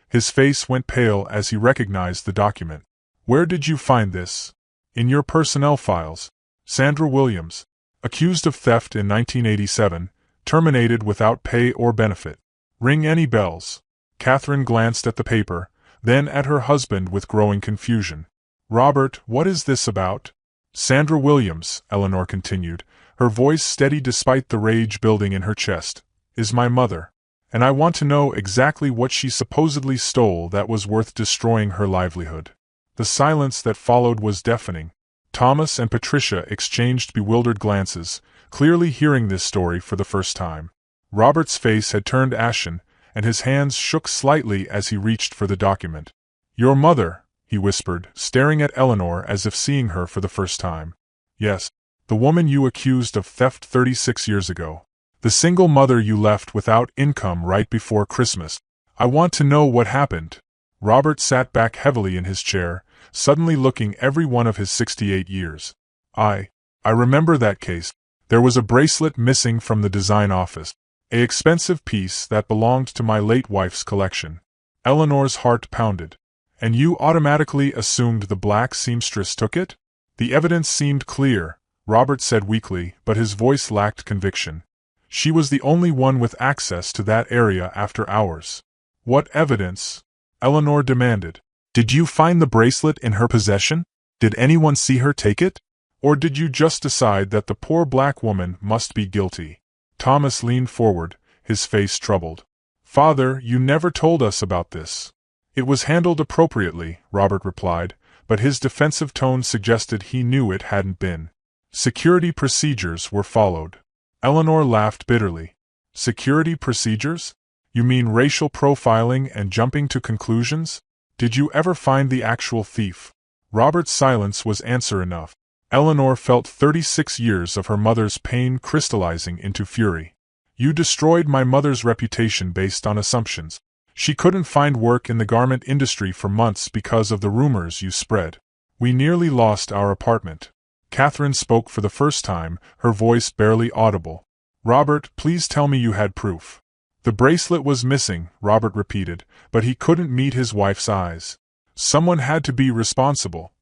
His face went pale as he recognized the document. "Where did you find this?" "In your personnel files. Sandra Williams, accused of theft in 1987, terminated without pay or benefit. Ring any bells?" Catherine glanced at the paper, then at her husband with growing confusion. "Robert, what is this about?" "Sandra Williams," Eleanor continued, her voice steady despite the rage building in her chest, "is my mother. And I want to know exactly what she supposedly stole that was worth destroying her livelihood." The silence that followed was deafening. Thomas and Patricia exchanged bewildered glances, clearly hearing this story for the first time. Robert's face had turned ashen, and his hands shook slightly as he reached for the document. "Your mother," he whispered, staring at Eleanor as if seeing her for the first time. "Yes, the woman you accused of theft 36 years ago. The single mother you left without income right before Christmas. I want to know what happened." Robert sat back heavily in his chair, suddenly looking every one of his 68 years. I remember that case. There was a bracelet missing from the design office. An expensive piece that belonged to my late wife's collection." Eleanor's heart pounded. "And you automatically assumed the black seamstress took it?" "The evidence seemed clear," Robert said weakly, but his voice lacked conviction. "She was the only one with access to that area after hours." "What evidence?" Eleanor demanded. "Did you find the bracelet in her possession? Did anyone see her take it? Or did you just decide that the poor black woman must be guilty?" Thomas leaned forward, his face troubled. "Father, you never told us about this." "It was handled appropriately," Robert replied, but his defensive tone suggested he knew it hadn't been. "Security procedures were followed." Eleanor laughed bitterly. "Security procedures? You mean racial profiling and jumping to conclusions? Did you ever find the actual thief?" Robert's silence was answer enough. Eleanor felt 36 years of her mother's pain crystallizing into fury. "You destroyed my mother's reputation based on assumptions. She couldn't find work in the garment industry for months because of the rumors you spread. We nearly lost our apartment." Catherine spoke for the first time, her voice barely audible. "Robert, please tell me you had proof." "The bracelet was missing," Robert repeated, but he couldn't meet his wife's eyes. "Someone had to be responsible."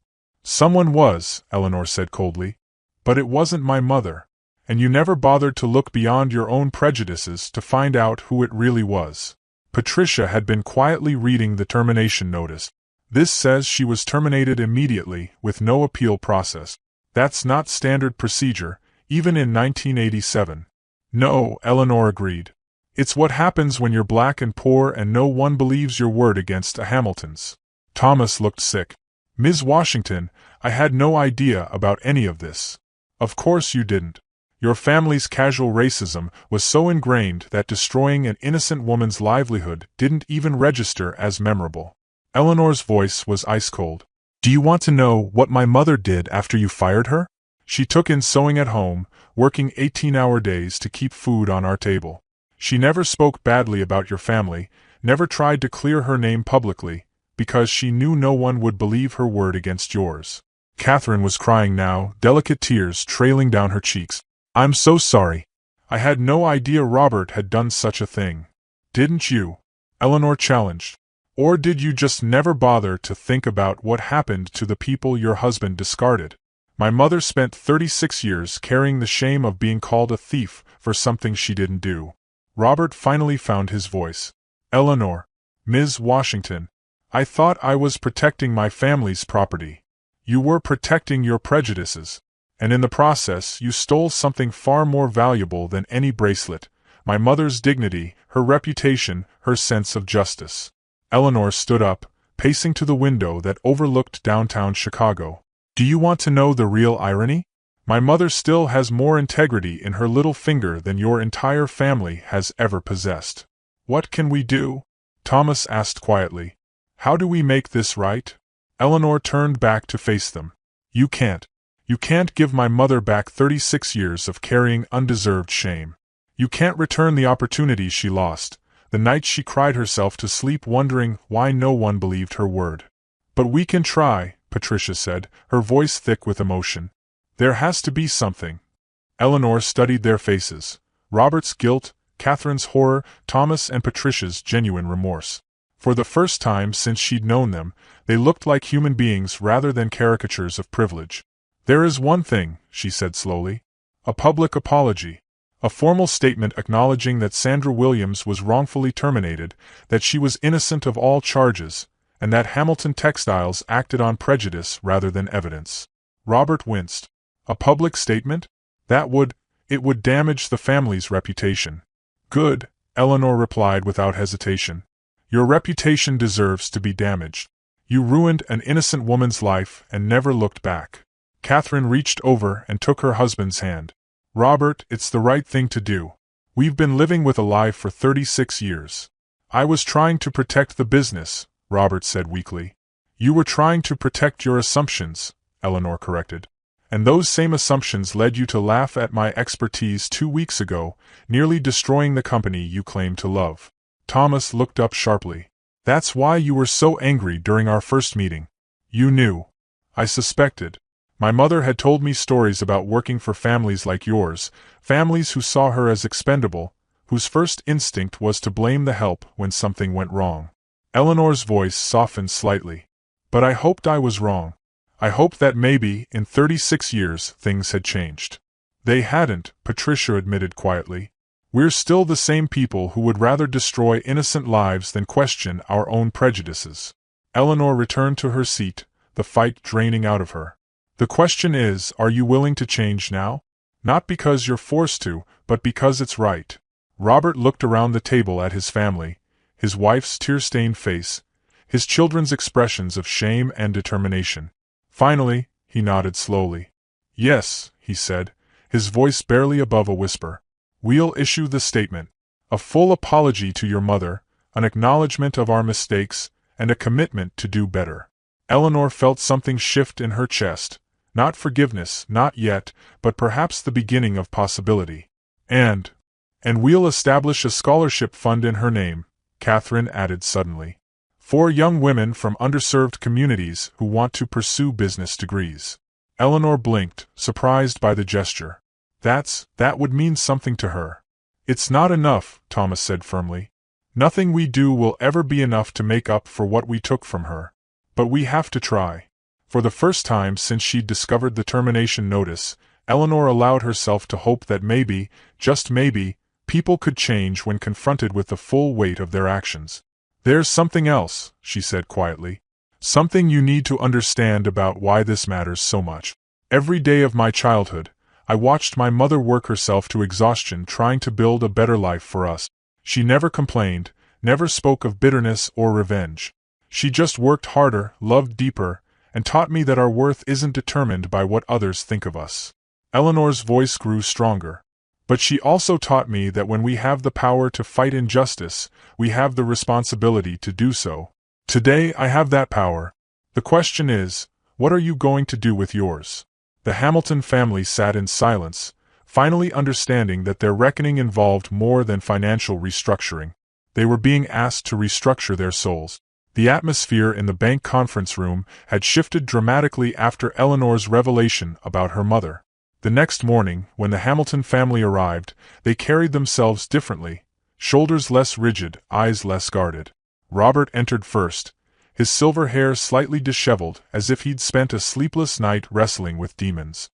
"Someone was," Eleanor said coldly. "But it wasn't my mother. And you never bothered to look beyond your own prejudices to find out who it really was." Patricia had been quietly reading the termination notice. "This says she was terminated immediately, with no appeal process. That's not standard procedure, even in 1987. "No," Eleanor agreed. "It's what happens when you're black and poor and no one believes your word against a Hamilton's." Thomas looked sick. "Ms. Washington, I had no idea about any of this." "Of course you didn't. Your family's casual racism was so ingrained that destroying an innocent woman's livelihood didn't even register as memorable." Eleanor's voice was ice-cold. "Do you want to know what my mother did after you fired her? She took in sewing at home, working 18-hour days to keep food on our table. She never spoke badly about your family, never tried to clear her name publicly, because she knew no one would believe her word against yours." Catherine was crying now, delicate tears trailing down her cheeks. "I'm so sorry. I had no idea Robert had done such a thing. Didn't you? Eleanor challenged. Or did you just never bother to think about what happened to the people your husband discarded? My mother spent 36 years carrying the shame of being called a thief for something she didn't do. Robert finally found his voice. Eleanor, Ms. Washington, I thought I was protecting my family's property. You were protecting your prejudices. And in the process you stole something far more valuable than any bracelet, my mother's dignity, her reputation, her sense of justice. Eleanor stood up, pacing to the window that overlooked downtown Chicago. Do you want to know the real irony? My mother still has more integrity in her little finger than your entire family has ever possessed. What can we do? Thomas asked quietly. How do we make this right? Eleanor turned back to face them. You can't. You can't give my mother back 36 years of carrying undeserved shame. You can't return the opportunity she lost, the night she cried herself to sleep wondering why no one believed her word. But we can try, Patricia said, her voice thick with emotion. There has to be something. Eleanor studied their faces. Robert's guilt, Catherine's horror, Thomas and Patricia's genuine remorse. For the first time since she'd known them, they looked like human beings rather than caricatures of privilege. There is one thing, she said slowly. A public apology. A formal statement acknowledging that Sandra Williams was wrongfully terminated, that she was innocent of all charges, and that Hamilton Textiles acted on prejudice rather than evidence. Robert winced. A public statement? It would damage the family's reputation. Good, Eleanor replied without hesitation. Your reputation deserves to be damaged. You ruined an innocent woman's life and never looked back. Catherine reached over and took her husband's hand. Robert, it's the right thing to do. We've been living with a lie for 36 years. I was trying to protect the business, Robert said weakly. You were trying to protect your assumptions, Eleanor corrected. And those same assumptions led you to laugh at my expertise 2 weeks ago, nearly destroying the company you claim to love. Thomas looked up sharply. That's why you were so angry during our first meeting. You knew. I suspected. My mother had told me stories about working for families like yours, families who saw her as expendable, whose first instinct was to blame the help when something went wrong. Eleanor's voice softened slightly. But I hoped I was wrong. I hoped that maybe, in 36 years, things had changed. They hadn't, Patricia admitted quietly. We're still the same people who would rather destroy innocent lives than question our own prejudices. Eleanor returned to her seat, the fight draining out of her. The question is, are you willing to change now? Not because you're forced to, but because it's right. Robert looked around the table at his family, his wife's tear-stained face, his children's expressions of shame and determination. Finally, he nodded slowly. Yes, he said, his voice barely above a whisper. We'll issue the statement. A full apology to your mother, an acknowledgement of our mistakes, and a commitment to do better. Eleanor felt something shift in her chest. Not forgiveness, not yet, but perhaps the beginning of possibility. And we'll establish a scholarship fund in her name, Catherine added suddenly. 4 young women from underserved communities who want to pursue business degrees. Eleanor blinked, surprised by the gesture. That would mean something to her. It's not enough, Thomas said firmly. Nothing we do will ever be enough to make up for what we took from her. But we have to try. For the first time since she'd discovered the termination notice, Eleanor allowed herself to hope that maybe, just maybe, people could change when confronted with the full weight of their actions. There's something else, she said quietly. Something you need to understand about why this matters so much. Every day of my childhood, I watched my mother work herself to exhaustion trying to build a better life for us. She never complained, never spoke of bitterness or revenge. She just worked harder, loved deeper, and taught me that our worth isn't determined by what others think of us. Eleanor's voice grew stronger. But she also taught me that when we have the power to fight injustice, we have the responsibility to do so. Today I have that power. The question is, what are you going to do with yours? The Hamilton family sat in silence, finally understanding that their reckoning involved more than financial restructuring. They were being asked to restructure their souls. The atmosphere in the bank conference room had shifted dramatically after Eleanor's revelation about her mother. The next morning, when the Hamilton family arrived, they carried themselves differently, shoulders less rigid, eyes less guarded. Robert entered first, his silver hair slightly disheveled as if he'd spent a sleepless night wrestling with demons.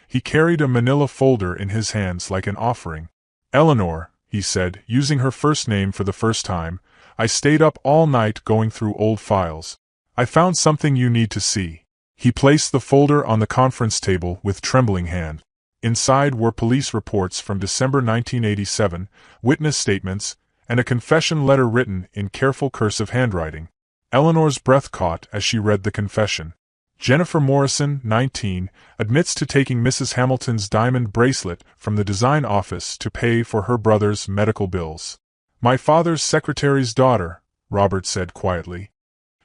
He carried a manila folder in his hands like an offering. "Eleanor," he said, using her first name for the first time, "I stayed up all night going through old files. I found something you need to see." He placed the folder on the conference table with trembling hand. Inside were police reports from December 1987, witness statements, and a confession letter written in careful cursive handwriting. Eleanor's breath caught as she read the confession. Jennifer Morrison, 19, admits to taking Mrs. Hamilton's diamond bracelet from the design office to pay for her brother's medical bills. "My father's secretary's daughter," Robert said quietly.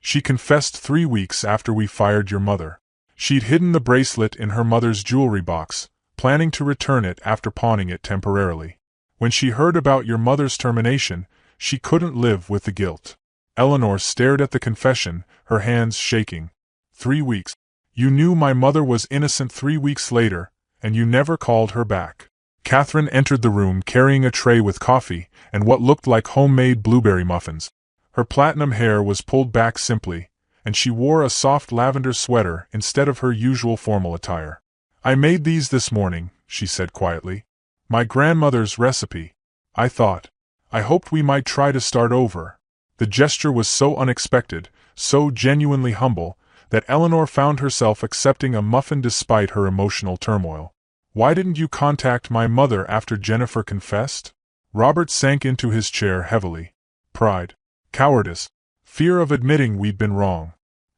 "She confessed 3 weeks after we fired your mother. She'd hidden the bracelet in her mother's jewelry box, planning to return it after pawning it temporarily. When she heard about your mother's termination, she couldn't live with the guilt." Eleanor stared at the confession, her hands shaking. 3 weeks. You knew my mother was innocent 3 weeks later, and you never called her back. Catherine entered the room carrying a tray with coffee and what looked like homemade blueberry muffins. Her platinum hair was pulled back simply, and she wore a soft lavender sweater instead of her usual formal attire. "I made these this morning," she said quietly. "My grandmother's recipe. I thought. I hoped we might try to start over." The gesture was so unexpected, so genuinely humble, that Eleanor found herself accepting a muffin despite her emotional turmoil. "Why didn't you contact my mother after Jennifer confessed?" Robert sank into his chair heavily. "Pride. Cowardice. Fear of admitting we'd been wrong."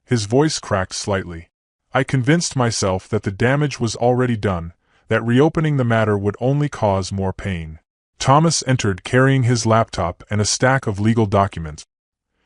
His voice cracked slightly. "I convinced myself that the damage was already done, that reopening the matter would only cause more pain." Thomas entered carrying his laptop and a stack of legal documents.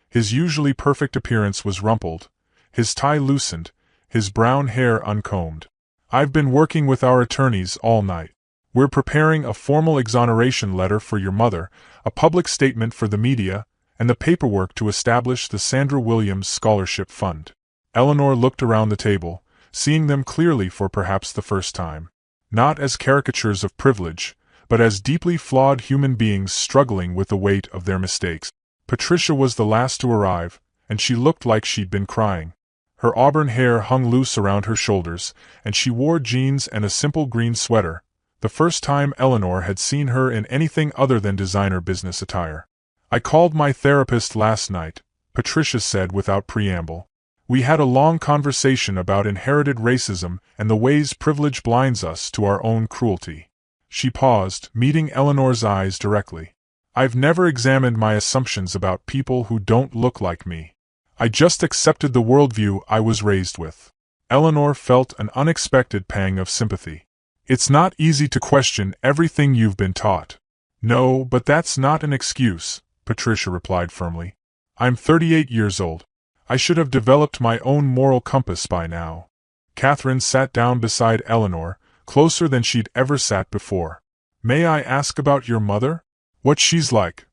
His usually perfect appearance was rumpled, his tie loosened, his brown hair uncombed. "I've been working with our attorneys all night. We're preparing a formal exoneration letter for your mother, a public statement for the media, and the paperwork to establish the Sandra Williams Scholarship Fund." Eleanor looked around the table, seeing them clearly for perhaps the first time. Not as caricatures of privilege, but as deeply flawed human beings struggling with the weight of their mistakes. Patricia was the last to arrive, and she looked like she'd been crying. Her auburn hair hung loose around her shoulders, and she wore jeans and a simple green sweater, the first time Eleanor had seen her in anything other than designer business attire. "I called my therapist last night," Patricia said without preamble. "We had a long conversation about inherited racism and the ways privilege blinds us to our own cruelty." She paused, meeting Eleanor's eyes directly. "I've never examined my assumptions about people who don't look like me. I just accepted the worldview I was raised with." Eleanor felt an unexpected pang of sympathy. "It's not easy to question everything you've been taught." "No, but that's not an excuse," Patricia replied firmly. "I'm 38 years old. I should have developed my own moral compass by now." Catherine sat down beside Eleanor, closer than she'd ever sat before. "May I ask about your mother? What she's like?"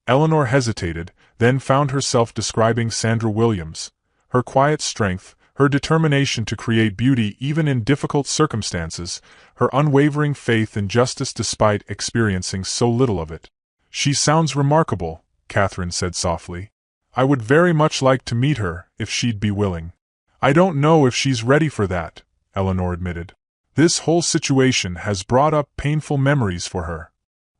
Eleanor hesitated, then found herself describing Sandra Williams, her quiet strength, her determination to create beauty even in difficult circumstances, her unwavering faith in justice despite experiencing so little of it. "She sounds remarkable," Catherine said softly. "I would very much like to meet her, if she'd be willing." "I don't know if she's ready for that," Eleanor admitted. "This whole situation has brought up painful memories for her."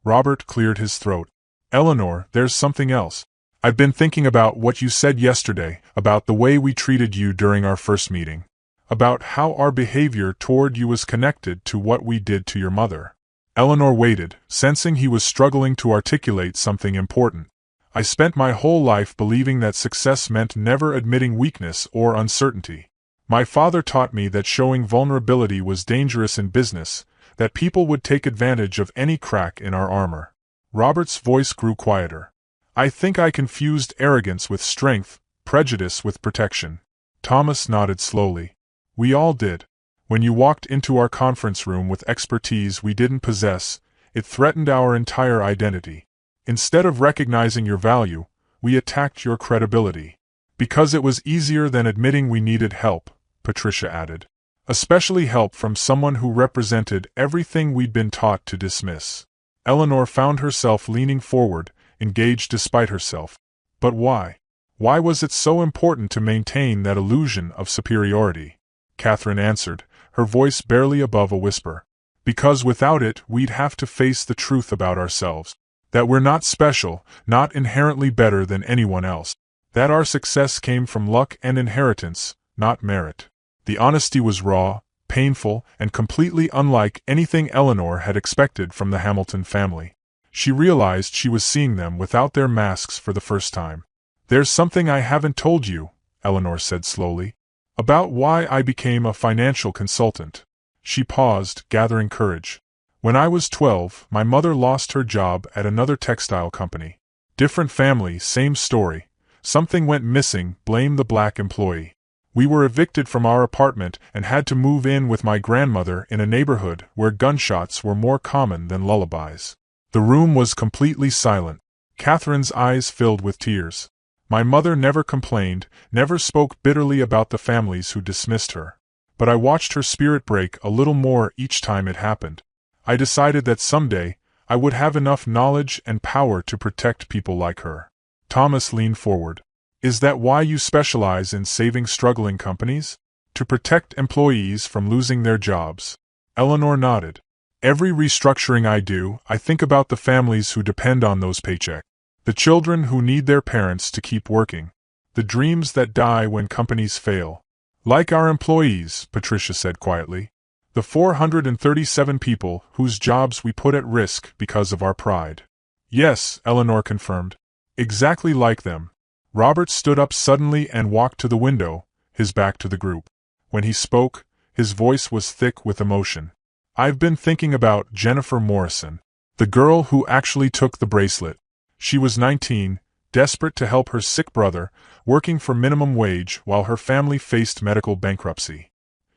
Robert cleared his throat. "Eleanor, there's something else. I've been thinking about what you said yesterday, about the way we treated you during our first meeting. About how our behavior toward you was connected to what we did to your mother." Eleanor waited, sensing he was struggling to articulate something important. "I spent my whole life believing that success meant never admitting weakness or uncertainty. My father taught me that showing vulnerability was dangerous in business, that people would take advantage of any crack in our armor." Robert's voice grew quieter. "I think I confused arrogance with strength, prejudice with protection." Thomas nodded slowly. "We all did. When you walked into our conference room with expertise we didn't possess, it threatened our entire identity. Instead of recognizing your value, we attacked your credibility. Because it was easier than admitting we needed help," Patricia added. Especially help from someone who represented everything we'd been taught to dismiss. Eleanor found herself leaning forward, engaged despite herself. But why? Why was it so important to maintain that illusion of superiority? Catherine answered, her voice barely above a whisper. Because without it, we'd have to face the truth about ourselves. That we're not special, not inherently better than anyone else. That our success came from luck and inheritance, not merit. The honesty was raw, painful, and completely unlike anything Eleanor had expected from the Hamilton family. She realized she was seeing them without their masks for the first time. "There's something I haven't told you," Eleanor said slowly. "About why I became a financial consultant." She paused, gathering courage. "When I was 12, my mother lost her job at another textile company. Different family, same story. Something went missing, blame the black employee. We were evicted from our apartment and had to move in with my grandmother in a neighborhood where gunshots were more common than lullabies." The room was completely silent. Catherine's eyes filled with tears. "My mother never complained, never spoke bitterly about the families who dismissed her. But I watched her spirit break a little more each time it happened. I decided that someday, I would have enough knowledge and power to protect people like her." Thomas leaned forward. "Is that why you specialize in saving struggling companies? To protect employees from losing their jobs?" Eleanor nodded. "Every restructuring I do, I think about the families who depend on those paychecks. The children who need their parents to keep working. The dreams that die when companies fail. Like our employees," Patricia said quietly. "The 437 people whose jobs we put at risk because of our pride." "Yes," Eleanor confirmed. "Exactly like them." Robert stood up suddenly and walked to the window, his back to the group. When he spoke, his voice was thick with emotion. "I've been thinking about Jennifer Morrison, the girl who actually took the bracelet. She was 19, desperate to help her sick brother, working for minimum wage while her family faced medical bankruptcy."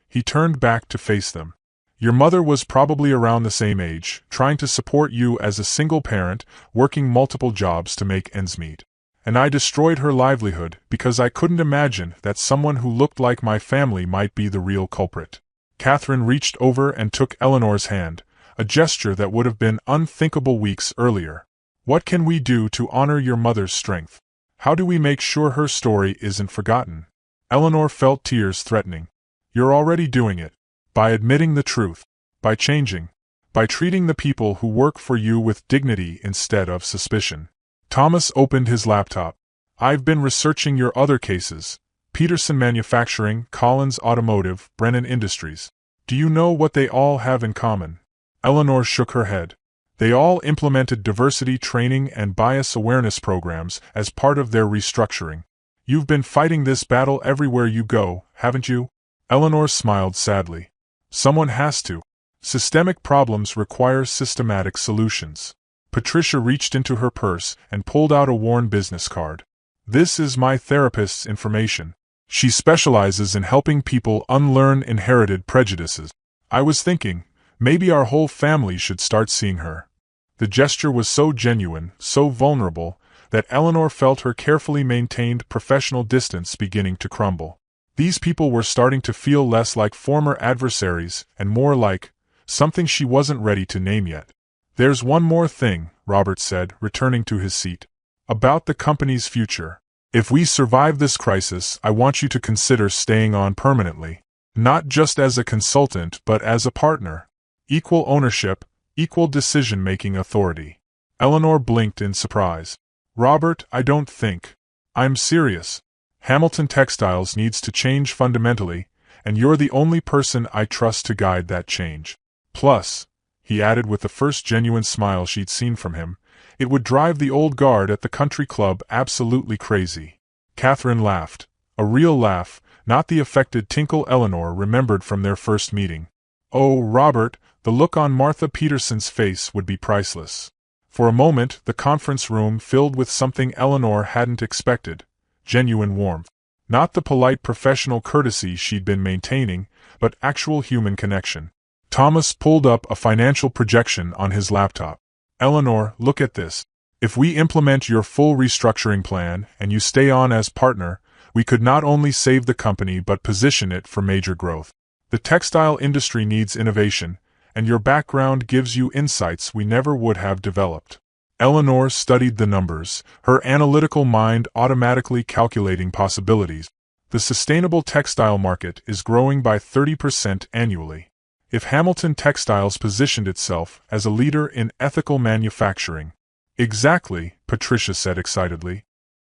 He turned back to face them. "Your mother was probably around the same age, trying to support you as a single parent, working multiple jobs to make ends meet. And I destroyed her livelihood because I couldn't imagine that someone who looked like my family might be the real culprit." Catherine reached over and took Eleanor's hand, a gesture that would have been unthinkable weeks earlier. "What can we do to honor your mother's strength? How do we make sure her story isn't forgotten?" Eleanor felt tears threatening. "You're already doing it. By admitting the truth. By changing. By treating the people who work for you with dignity instead of suspicion." Thomas opened his laptop. "I've been researching your other cases. Peterson Manufacturing, Collins Automotive, Brennan Industries. Do you know what they all have in common?" Eleanor shook her head. "They all implemented diversity training and bias awareness programs as part of their restructuring. You've been fighting this battle everywhere you go, haven't you?" Eleanor smiled sadly. "Someone has to. Systemic problems require systematic solutions." Patricia reached into her purse and pulled out a worn business card. "This is my therapist's information. She specializes in helping people unlearn inherited prejudices. I was thinking, maybe our whole family should start seeing her." The gesture was so genuine, so vulnerable, that Eleanor felt her carefully maintained professional distance beginning to crumble. These people were starting to feel less like former adversaries and more like something she wasn't ready to name yet. "There's one more thing," Robert said, returning to his seat. "About the company's future. If we survive this crisis, I want you to consider staying on permanently. Not just as a consultant but as a partner. Equal ownership, equal decision-making authority." Eleanor blinked in surprise. "Robert, I don't think. I'm serious. Hamilton Textiles needs to change fundamentally, and you're the only person I trust to guide that change. Plus," he added with the first genuine smile she'd seen from him, "it would drive the old guard at the country club absolutely crazy." Catherine laughed. A real laugh, not the affected tinkle Eleanor remembered from their first meeting. "Oh, Robert," the look on Martha Peterson's face would be priceless. For a moment, the conference room filled with something Eleanor hadn't expected. Genuine warmth. Not the polite professional courtesy she'd been maintaining, but actual human connection. Thomas pulled up a financial projection on his laptop. "Eleanor, look at this. If we implement your full restructuring plan and you stay on as partner, we could not only save the company but position it for major growth. The textile industry needs innovation, and your background gives you insights we never would have developed." Eleanor studied the numbers, her analytical mind automatically calculating possibilities. The sustainable textile market is growing by 30% annually. If Hamilton Textiles positioned itself as a leader in ethical manufacturing. Exactly, Patricia said excitedly.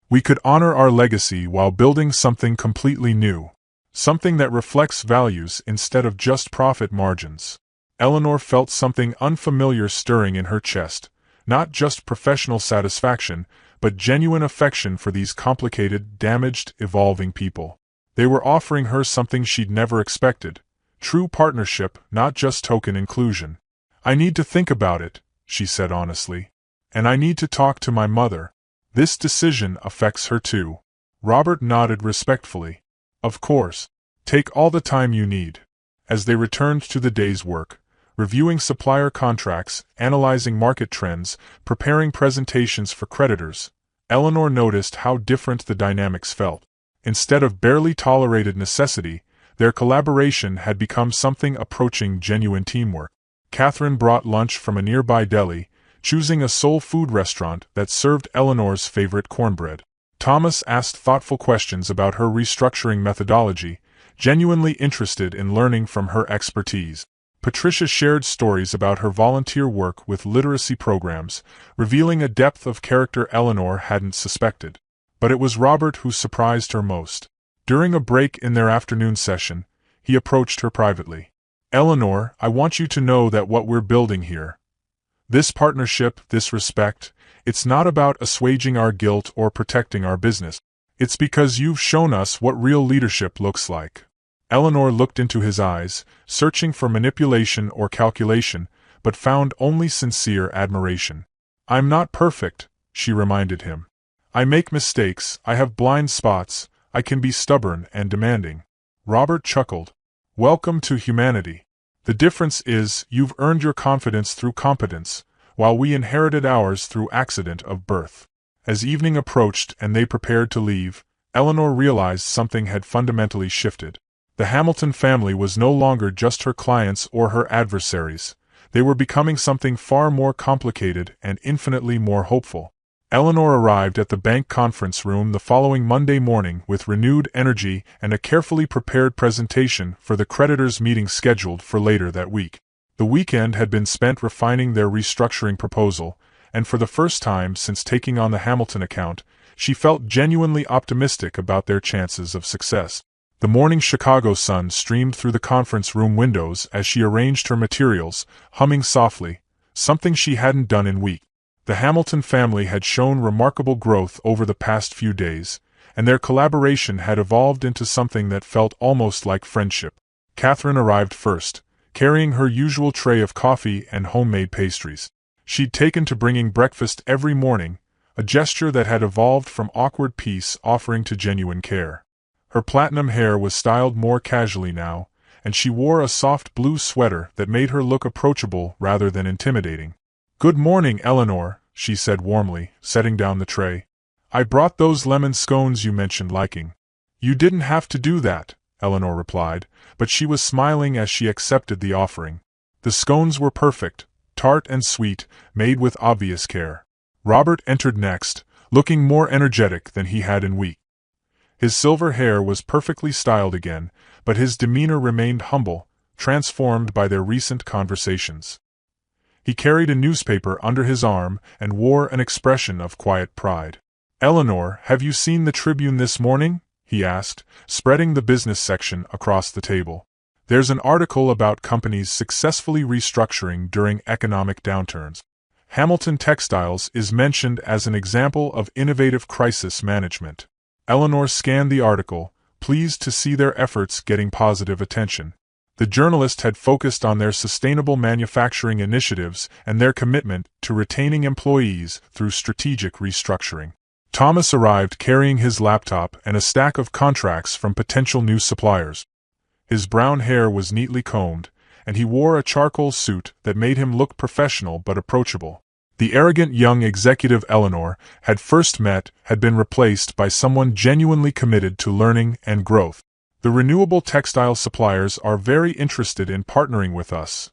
We could honor our legacy while building something completely new. Something that reflects values instead of just profit margins. Eleanor felt something unfamiliar stirring in her chest, not just professional satisfaction, but genuine affection for these complicated, damaged, evolving people. They were offering her something she'd never expected. True partnership, not just token inclusion. "I need to think about it," she said honestly. "And I need to talk to my mother. This decision affects her too." Robert nodded respectfully. "Of course. Take all the time you need." As they returned to the day's work, reviewing supplier contracts, analyzing market trends, preparing presentations for creditors, Eleanor noticed how different the dynamics felt. Instead of barely tolerated necessity, their collaboration had become something approaching genuine teamwork. Catherine brought lunch from a nearby deli, choosing a soul food restaurant that served Eleanor's favorite cornbread. Thomas asked thoughtful questions about her restructuring methodology, genuinely interested in learning from her expertise. Patricia shared stories about her volunteer work with literacy programs, revealing a depth of character Eleanor hadn't suspected. But it was Robert who surprised her most. During a break in their afternoon session, he approached her privately. "Eleanor, I want you to know that what we're building here, this partnership, this respect, it's not about assuaging our guilt or protecting our business. It's because you've shown us what real leadership looks like." Eleanor looked into his eyes, searching for manipulation or calculation, but found only sincere admiration. "I'm not perfect," she reminded him. "I make mistakes, I have blind spots, I can be stubborn and demanding." Robert chuckled. "Welcome to humanity. The difference is, you've earned your confidence through competence, while we inherited ours through accident of birth." As evening approached and they prepared to leave, Eleanor realized something had fundamentally shifted. The Hamilton family was no longer just her clients or her adversaries. They were becoming something far more complicated and infinitely more hopeful. Eleanor arrived at the bank conference room the following Monday morning with renewed energy and a carefully prepared presentation for the creditors' meeting scheduled for later that week. The weekend had been spent refining their restructuring proposal, and for the first time since taking on the Hamilton account, she felt genuinely optimistic about their chances of success. The morning Chicago sun streamed through the conference room windows as she arranged her materials, humming softly, something she hadn't done in weeks. The Hamilton family had shown remarkable growth over the past few days, and their collaboration had evolved into something that felt almost like friendship. Catherine arrived first, carrying her usual tray of coffee and homemade pastries. She'd taken to bringing breakfast every morning, a gesture that had evolved from awkward peace offering to genuine care. Her platinum hair was styled more casually now, and she wore a soft blue sweater that made her look approachable rather than intimidating. "Good morning, Eleanor," she said warmly, setting down the tray. "I brought those lemon scones you mentioned liking." "You didn't have to do that," Eleanor replied, but she was smiling as she accepted the offering. The scones were perfect, tart and sweet, made with obvious care. Robert entered next, looking more energetic than he had in weeks. His silver hair was perfectly styled again, but his demeanor remained humble, transformed by their recent conversations. He carried a newspaper under his arm and wore an expression of quiet pride. "Eleanor, have you seen the Tribune this morning?" he asked, spreading the business section across the table. "There's an article about companies successfully restructuring during economic downturns. Hamilton Textiles is mentioned as an example of innovative crisis management." Eleanor scanned the article, pleased to see their efforts getting positive attention. The journalist had focused on their sustainable manufacturing initiatives and their commitment to retaining employees through strategic restructuring. Thomas arrived carrying his laptop and a stack of contracts from potential new suppliers. His brown hair was neatly combed, and he wore a charcoal suit that made him look professional but approachable. The arrogant young executive Eleanor had first met had been replaced by someone genuinely committed to learning and growth. The renewable textile suppliers are very interested in partnering with us,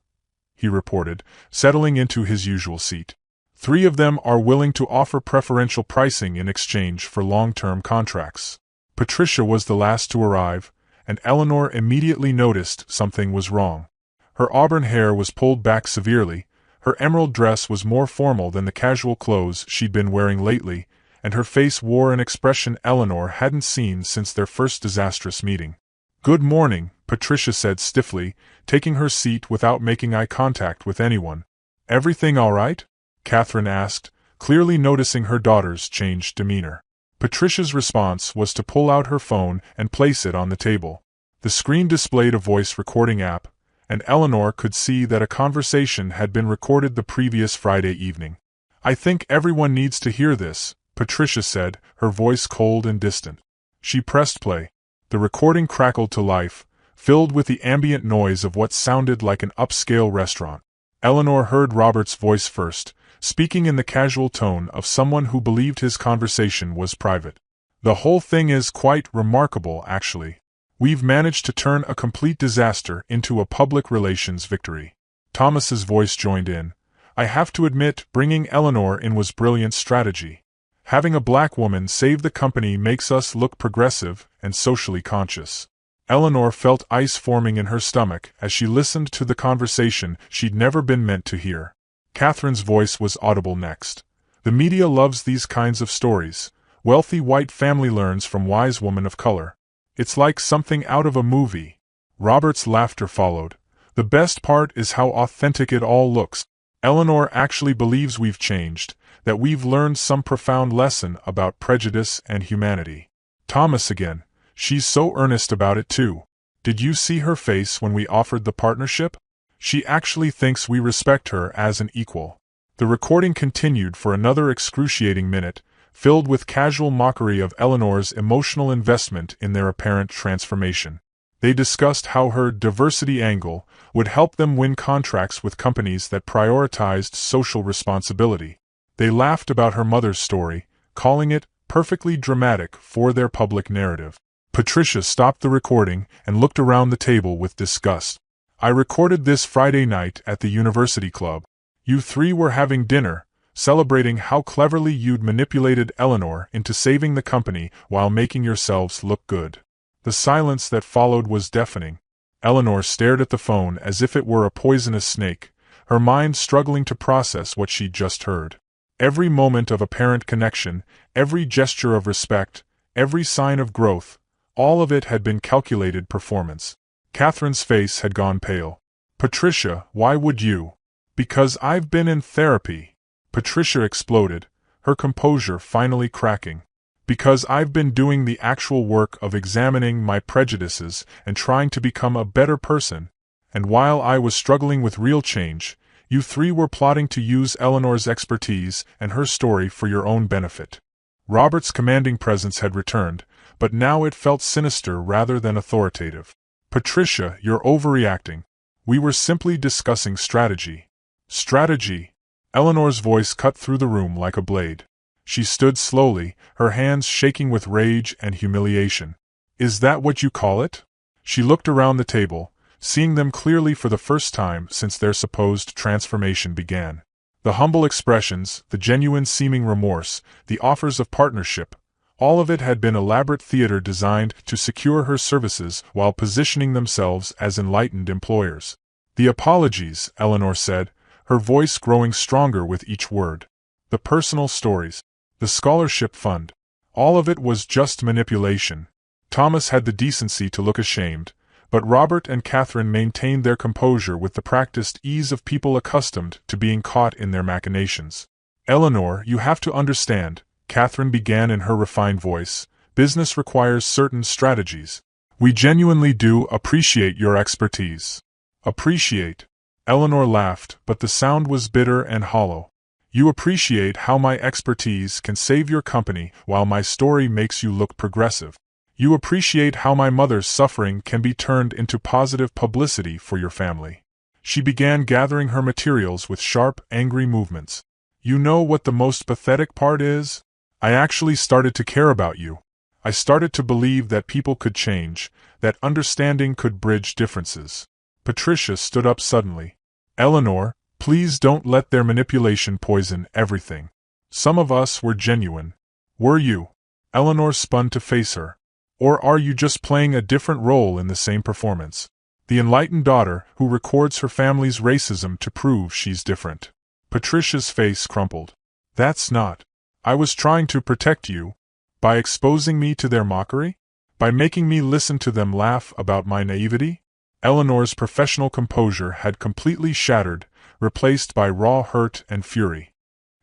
he reported, settling into his usual seat. 3 of them are willing to offer preferential pricing in exchange for long-term contracts. Patricia was the last to arrive, and Eleanor immediately noticed something was wrong. Her auburn hair was pulled back severely, her emerald dress was more formal than the casual clothes she'd been wearing lately, and her face wore an expression Eleanor hadn't seen since their first disastrous meeting. "Good morning," Patricia said stiffly, taking her seat without making eye contact with anyone. "Everything all right?" Catherine asked, clearly noticing her daughter's changed demeanor. Patricia's response was to pull out her phone and place it on the table. The screen displayed a voice recording app, and Eleanor could see that a conversation had been recorded the previous Friday evening. "I think everyone needs to hear this," Patricia said, her voice cold and distant. She pressed play. The recording crackled to life, filled with the ambient noise of what sounded like an upscale restaurant. Eleanor heard Robert's voice first, speaking in the casual tone of someone who believed his conversation was private. "The whole thing is quite remarkable, actually. We've managed to turn a complete disaster into a public relations victory." Thomas's voice joined in. "I have to admit, bringing Eleanor in was brilliant strategy. Having a black woman save the company makes us look progressive and socially conscious." Eleanor felt ice forming in her stomach as she listened to the conversation she'd never been meant to hear. Catherine's voice was audible next. "The media loves these kinds of stories. Wealthy white family learns from wise woman of color. It's like something out of a movie." Robert's laughter followed. "The best part is how authentic it all looks. Eleanor actually believes we've changed, that we've learned some profound lesson about prejudice and humanity." Thomas again. "She's so earnest about it too. Did you see her face when we offered the partnership? She actually thinks we respect her as an equal." The recording continued for another excruciating minute, filled with casual mockery of Eleanor's emotional investment in their apparent transformation. They discussed how her diversity angle would help them win contracts with companies that prioritized social responsibility. They laughed about her mother's story, calling it perfectly dramatic for their public narrative. Patricia stopped the recording and looked around the table with disgust. "I recorded this Friday night at the university club. You 3 were having dinner, celebrating how cleverly you'd manipulated Eleanor into saving the company while making yourselves look good." The silence that followed was deafening. Eleanor stared at the phone as if it were a poisonous snake, her mind struggling to process what she'd just heard. Every moment of apparent connection, every gesture of respect, every sign of growth, all of it had been calculated performance. Catherine's face had gone pale. "Patricia, why would you?" "Because I've been in therapy," Patricia exploded, her composure finally cracking. "Because I've been doing the actual work of examining my prejudices and trying to become a better person. And while I was struggling with real change, you 3 were plotting to use Eleanor's expertise and her story for your own benefit." Robert's commanding presence had returned, but now it felt sinister rather than authoritative. "Patricia, you're overreacting. We were simply discussing strategy." "Strategy?" Eleanor's voice cut through the room like a blade. She stood slowly, her hands shaking with rage and humiliation. "Is that what you call it?" She looked around the table, seeing them clearly for the first time since their supposed transformation began. The humble expressions, the genuine seeming remorse, the offers of partnership, all of it had been elaborate theater designed to secure her services while positioning themselves as enlightened employers. "The apologies," Eleanor said, her voice growing stronger with each word. "The personal stories. The scholarship fund. All of it was just manipulation." Thomas had the decency to look ashamed, but Robert and Catherine maintained their composure with the practiced ease of people accustomed to being caught in their machinations. "Eleanor, you have to understand," Catherine began in her refined voice, "business requires certain strategies. We genuinely do appreciate your expertise." "Appreciate?" Eleanor laughed, but the sound was bitter and hollow. "You appreciate how my expertise can save your company while my story makes you look progressive. You appreciate how my mother's suffering can be turned into positive publicity for your family." She began gathering her materials with sharp, angry movements. "You know what the most pathetic part is? I actually started to care about you. I started to believe that people could change, that understanding could bridge differences. Patricia stood up suddenly. Eleanor, please don't let their manipulation poison everything. Some of us were genuine. Were you? Eleanor spun to face her. Or are you just playing a different role in the same performance? The enlightened daughter who records her family's racism to prove she's different. Patricia's face crumpled. That's not. I was trying to protect you. By exposing me to their mockery? By making me listen to them laugh about my naivety? Eleanor's professional composure had completely shattered, replaced by raw hurt and fury.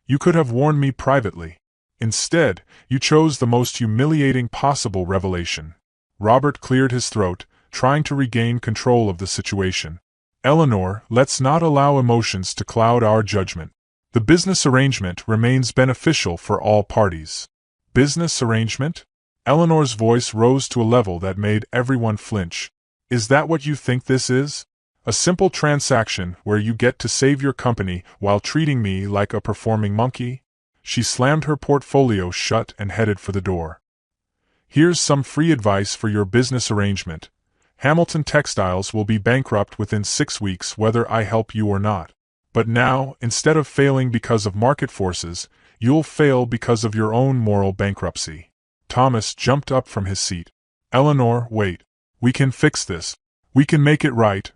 You could have warned me privately. Instead, you chose the most humiliating possible revelation. Robert cleared his throat, trying to regain control of the situation. Eleanor, let's not allow emotions to cloud our judgment. The business arrangement remains beneficial for all parties. Business arrangement? Eleanor's voice rose to a level that made everyone flinch. Is that what you think this is? A simple transaction where you get to save your company while treating me like a performing monkey? She slammed her portfolio shut and headed for the door. Here's some free advice for your business arrangement. Hamilton Textiles will be bankrupt within 6 weeks whether I help you or not. But now, instead of failing because of market forces, you'll fail because of your own moral bankruptcy. Thomas jumped up from his seat. Eleanor, wait. We can fix this. We can make it right.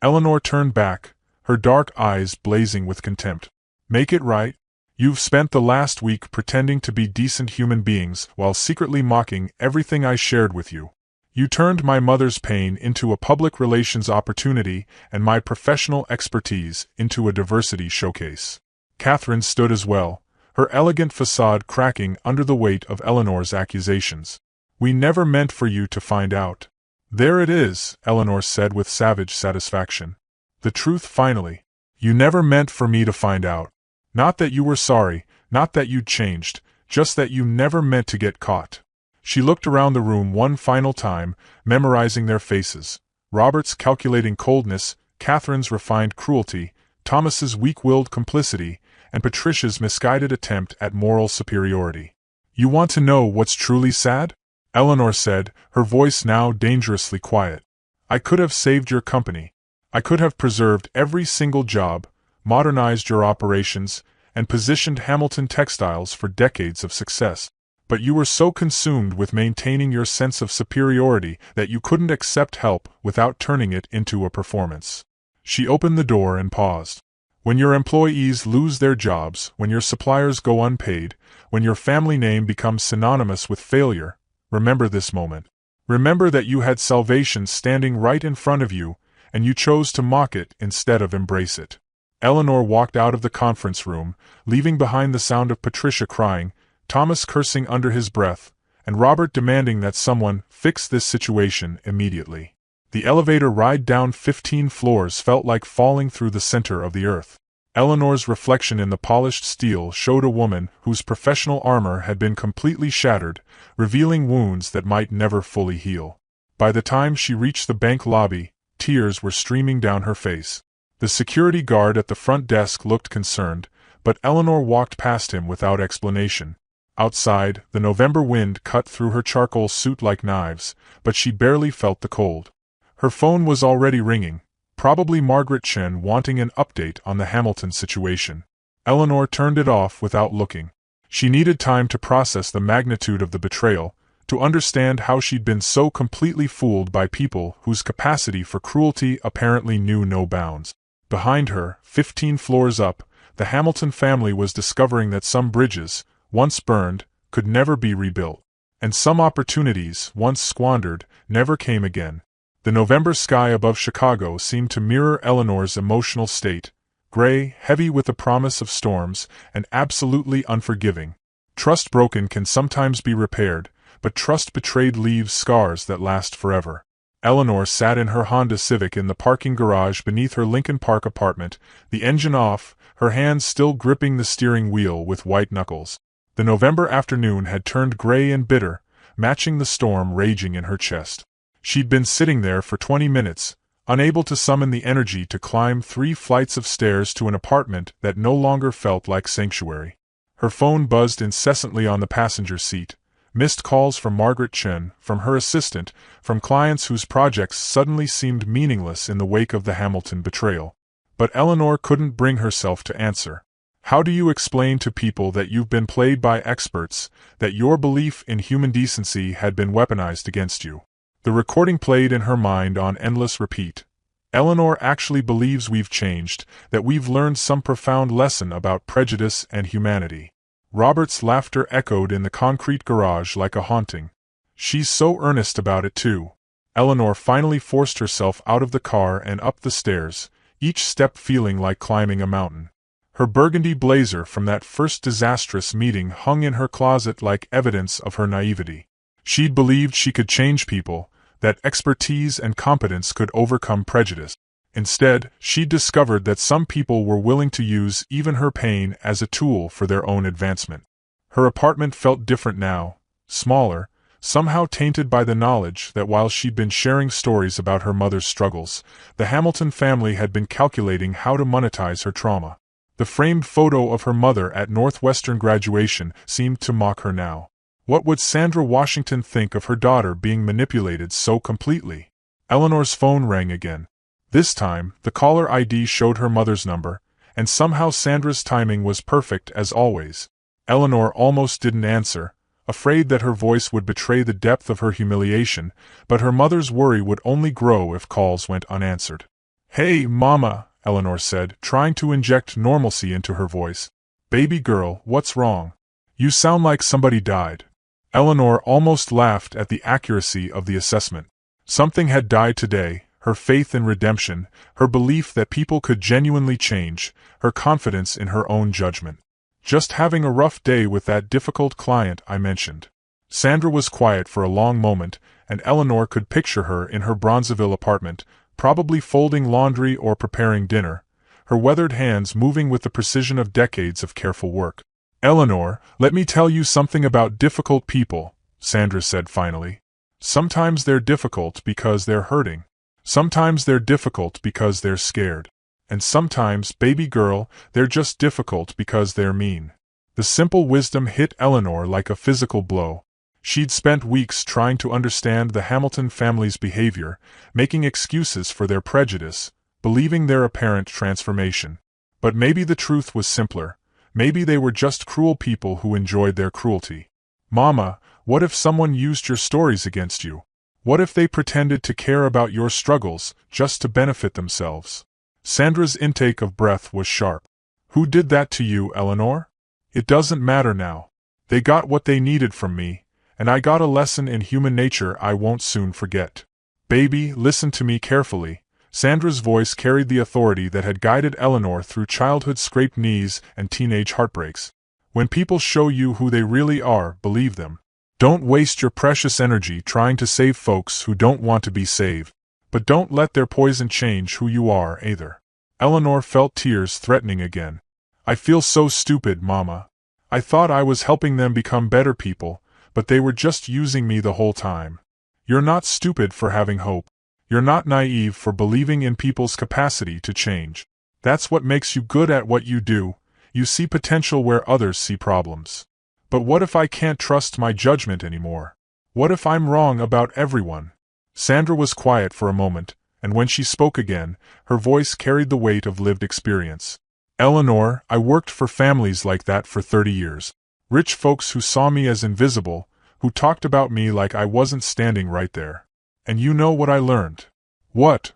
Eleanor turned back, her dark eyes blazing with contempt. Make it right? You've spent the last week pretending to be decent human beings while secretly mocking everything I shared with you. You turned my mother's pain into a public relations opportunity and my professional expertise into a diversity showcase. Catherine stood as well, her elegant facade cracking under the weight of Eleanor's accusations. We never meant for you to find out. There it is, Eleanor said with savage satisfaction. The truth finally. You never meant for me to find out. Not that you were sorry, not that you'd changed, just that you never meant to get caught. She looked around the room one final time, memorizing their faces. Robert's calculating coldness, Catherine's refined cruelty, Thomas's weak-willed complicity, and Patricia's misguided attempt at moral superiority. You want to know what's truly sad? Eleanor said, her voice now dangerously quiet. I could have saved your company. I could have preserved every single job, modernized your operations, and positioned Hamilton Textiles for decades of success. But you were so consumed with maintaining your sense of superiority that you couldn't accept help without turning it into a performance. She opened the door and paused. When your employees lose their jobs, when your suppliers go unpaid, when your family name becomes synonymous with failure, remember this moment. Remember that you had salvation standing right in front of you, and you chose to mock it instead of embrace it. Eleanor walked out of the conference room, leaving behind the sound of Patricia crying, Thomas cursing under his breath, and Robert demanding that someone fix this situation immediately. The elevator ride down 15 floors felt like falling through the center of the earth. Eleanor's reflection in the polished steel showed a woman whose professional armor had been completely shattered, revealing wounds that might never fully heal. By the time she reached the bank lobby, tears were streaming down her face. The security guard at the front desk looked concerned, but Eleanor walked past him without explanation. Outside, the November wind cut through her charcoal suit like knives, but she barely felt the cold. Her phone was already ringing, probably Margaret Chen wanting an update on the Hamilton situation. Eleanor turned it off without looking. She needed time to process the magnitude of the betrayal, to understand how she'd been so completely fooled by people whose capacity for cruelty apparently knew no bounds. Behind her, 15 floors up, the Hamilton family was discovering that some bridges, once burned, could never be rebuilt. And some opportunities, once squandered, never came again. The November sky above Chicago seemed to mirror Eleanor's emotional state, gray, heavy with the promise of storms, and absolutely unforgiving. Trust broken can sometimes be repaired, but trust betrayed leaves scars that last forever. Eleanor sat in her Honda Civic in the parking garage beneath her Lincoln Park apartment, the engine off, her hands still gripping the steering wheel with white knuckles. The November afternoon had turned gray and bitter, matching the storm raging in her chest. She'd been sitting there for 20 minutes, unable to summon the energy to climb 3 flights of stairs to an apartment that no longer felt like sanctuary. Her phone buzzed incessantly on the passenger seat, Missed calls from Margaret Chen, from her assistant, from clients whose projects suddenly seemed meaningless in the wake of the Hamilton betrayal. But Eleanor couldn't bring herself to answer. How do you explain to people that you've been played by experts, that your belief in human decency had been weaponized against you? The recording played in her mind on endless repeat. Eleanor actually believes we've changed, that we've learned some profound lesson about prejudice and humanity. Robert's laughter echoed in the concrete garage like a haunting. She's so earnest about it too. Eleanor finally forced herself out of the car and up the stairs, each step feeling like climbing a mountain. Her burgundy blazer from that first disastrous meeting hung in her closet like evidence of her naivety. She'd believed she could change people, that expertise and competence could overcome prejudice. Instead, she'd discovered that some people were willing to use even her pain as a tool for their own advancement. Her apartment felt different now, smaller, somehow tainted by the knowledge that while she'd been sharing stories about her mother's struggles, the Hamilton family had been calculating how to monetize her trauma. The framed photo of her mother at Northwestern graduation seemed to mock her now. What would Sandra Washington think of her daughter being manipulated so completely? Eleanor's phone rang again. This time, the caller ID showed her mother's number, and somehow Sandra's timing was perfect as always. Eleanor almost didn't answer, afraid that her voice would betray the depth of her humiliation, but her mother's worry would only grow if calls went unanswered. "Hey, Mama," Eleanor said, trying to inject normalcy into her voice. "Baby girl, what's wrong? You sound like somebody died." Eleanor almost laughed at the accuracy of the assessment. Something had died today. Her faith in redemption, her belief that people could genuinely change, her confidence in her own judgment. "Just having a rough day with that difficult client I mentioned." Sandra was quiet for a long moment, and Eleanor could picture her in her Bronzeville apartment, probably folding laundry or preparing dinner, her weathered hands moving with the precision of decades of careful work. "Eleanor, let me tell you something about difficult people," Sandra said finally. "Sometimes they're difficult because they're hurting. Sometimes they're difficult because they're scared. And sometimes, baby girl, they're just difficult because they're mean." The simple wisdom hit Eleanor like a physical blow. She'd spent weeks trying to understand the Hamilton family's behavior, making excuses for their prejudice, believing their apparent transformation. But maybe the truth was simpler. Maybe they were just cruel people who enjoyed their cruelty. "Mama, what if someone used your stories against you? What if they pretended to care about your struggles, just to benefit themselves?" Sandra's intake of breath was sharp. "Who did that to you, Eleanor? It doesn't matter now. They got what they needed from me, and I got a lesson in human nature I won't soon forget. Baby, listen to me carefully." Sandra's voice carried the authority that had guided Eleanor through childhood's scraped knees and teenage heartbreaks. "When people show you who they really are, believe them. Don't waste your precious energy trying to save folks who don't want to be saved. But don't let their poison change who you are, either." Eleanor felt tears threatening again. "I feel so stupid, Mama. I thought I was helping them become better people, but they were just using me the whole time." "You're not stupid for having hope. You're not naive for believing in people's capacity to change. That's what makes you good at what you do. You see potential where others see problems." "But what if I can't trust my judgment anymore? What if I'm wrong about everyone?" Sandra was quiet for a moment, and when she spoke again, her voice carried the weight of lived experience. "Eleanor, I worked for families like that for 30 years. Rich folks who saw me as invisible, who talked about me like I wasn't standing right there. And you know what I learned?" "What?"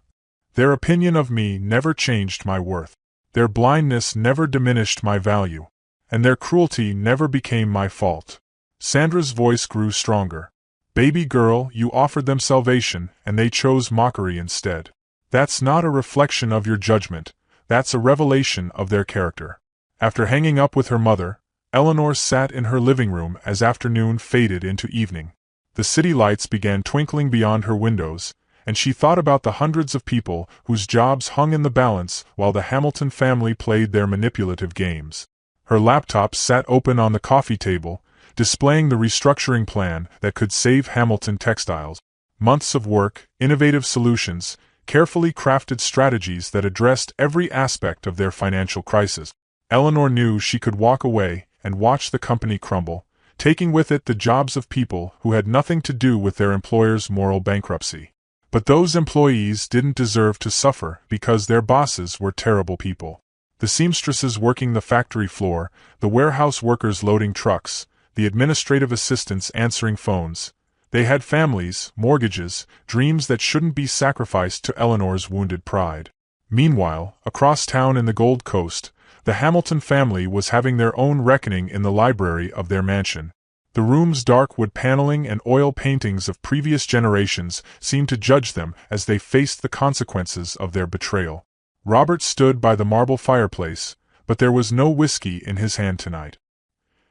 "Their opinion of me never changed my worth. Their blindness never diminished my value. And their cruelty never became my fault." Sandra's voice grew stronger. "Baby girl, you offered them salvation, and they chose mockery instead. That's not a reflection of your judgment, that's a revelation of their character." After hanging up with her mother, Eleanor sat in her living room as afternoon faded into evening. The city lights began twinkling beyond her windows, and she thought about the hundreds of people whose jobs hung in the balance while the Hamilton family played their manipulative games. Her laptop sat open on the coffee table, displaying the restructuring plan that could save Hamilton Textiles. Months of work, innovative solutions, carefully crafted strategies that addressed every aspect of their financial crisis. Eleanor knew she could walk away and watch the company crumble, taking with it the jobs of people who had nothing to do with their employer's moral bankruptcy. But those employees didn't deserve to suffer because their bosses were terrible people. The seamstresses working the factory floor, the warehouse workers loading trucks, the administrative assistants answering phones. They had families, mortgages, dreams that shouldn't be sacrificed to Eleanor's wounded pride. Meanwhile, across town in the Gold Coast, the Hamilton family was having their own reckoning in the library of their mansion. The room's dark wood paneling and oil paintings of previous generations seemed to judge them as they faced the consequences of their betrayal. Robert stood by the marble fireplace, but there was no whiskey in his hand tonight.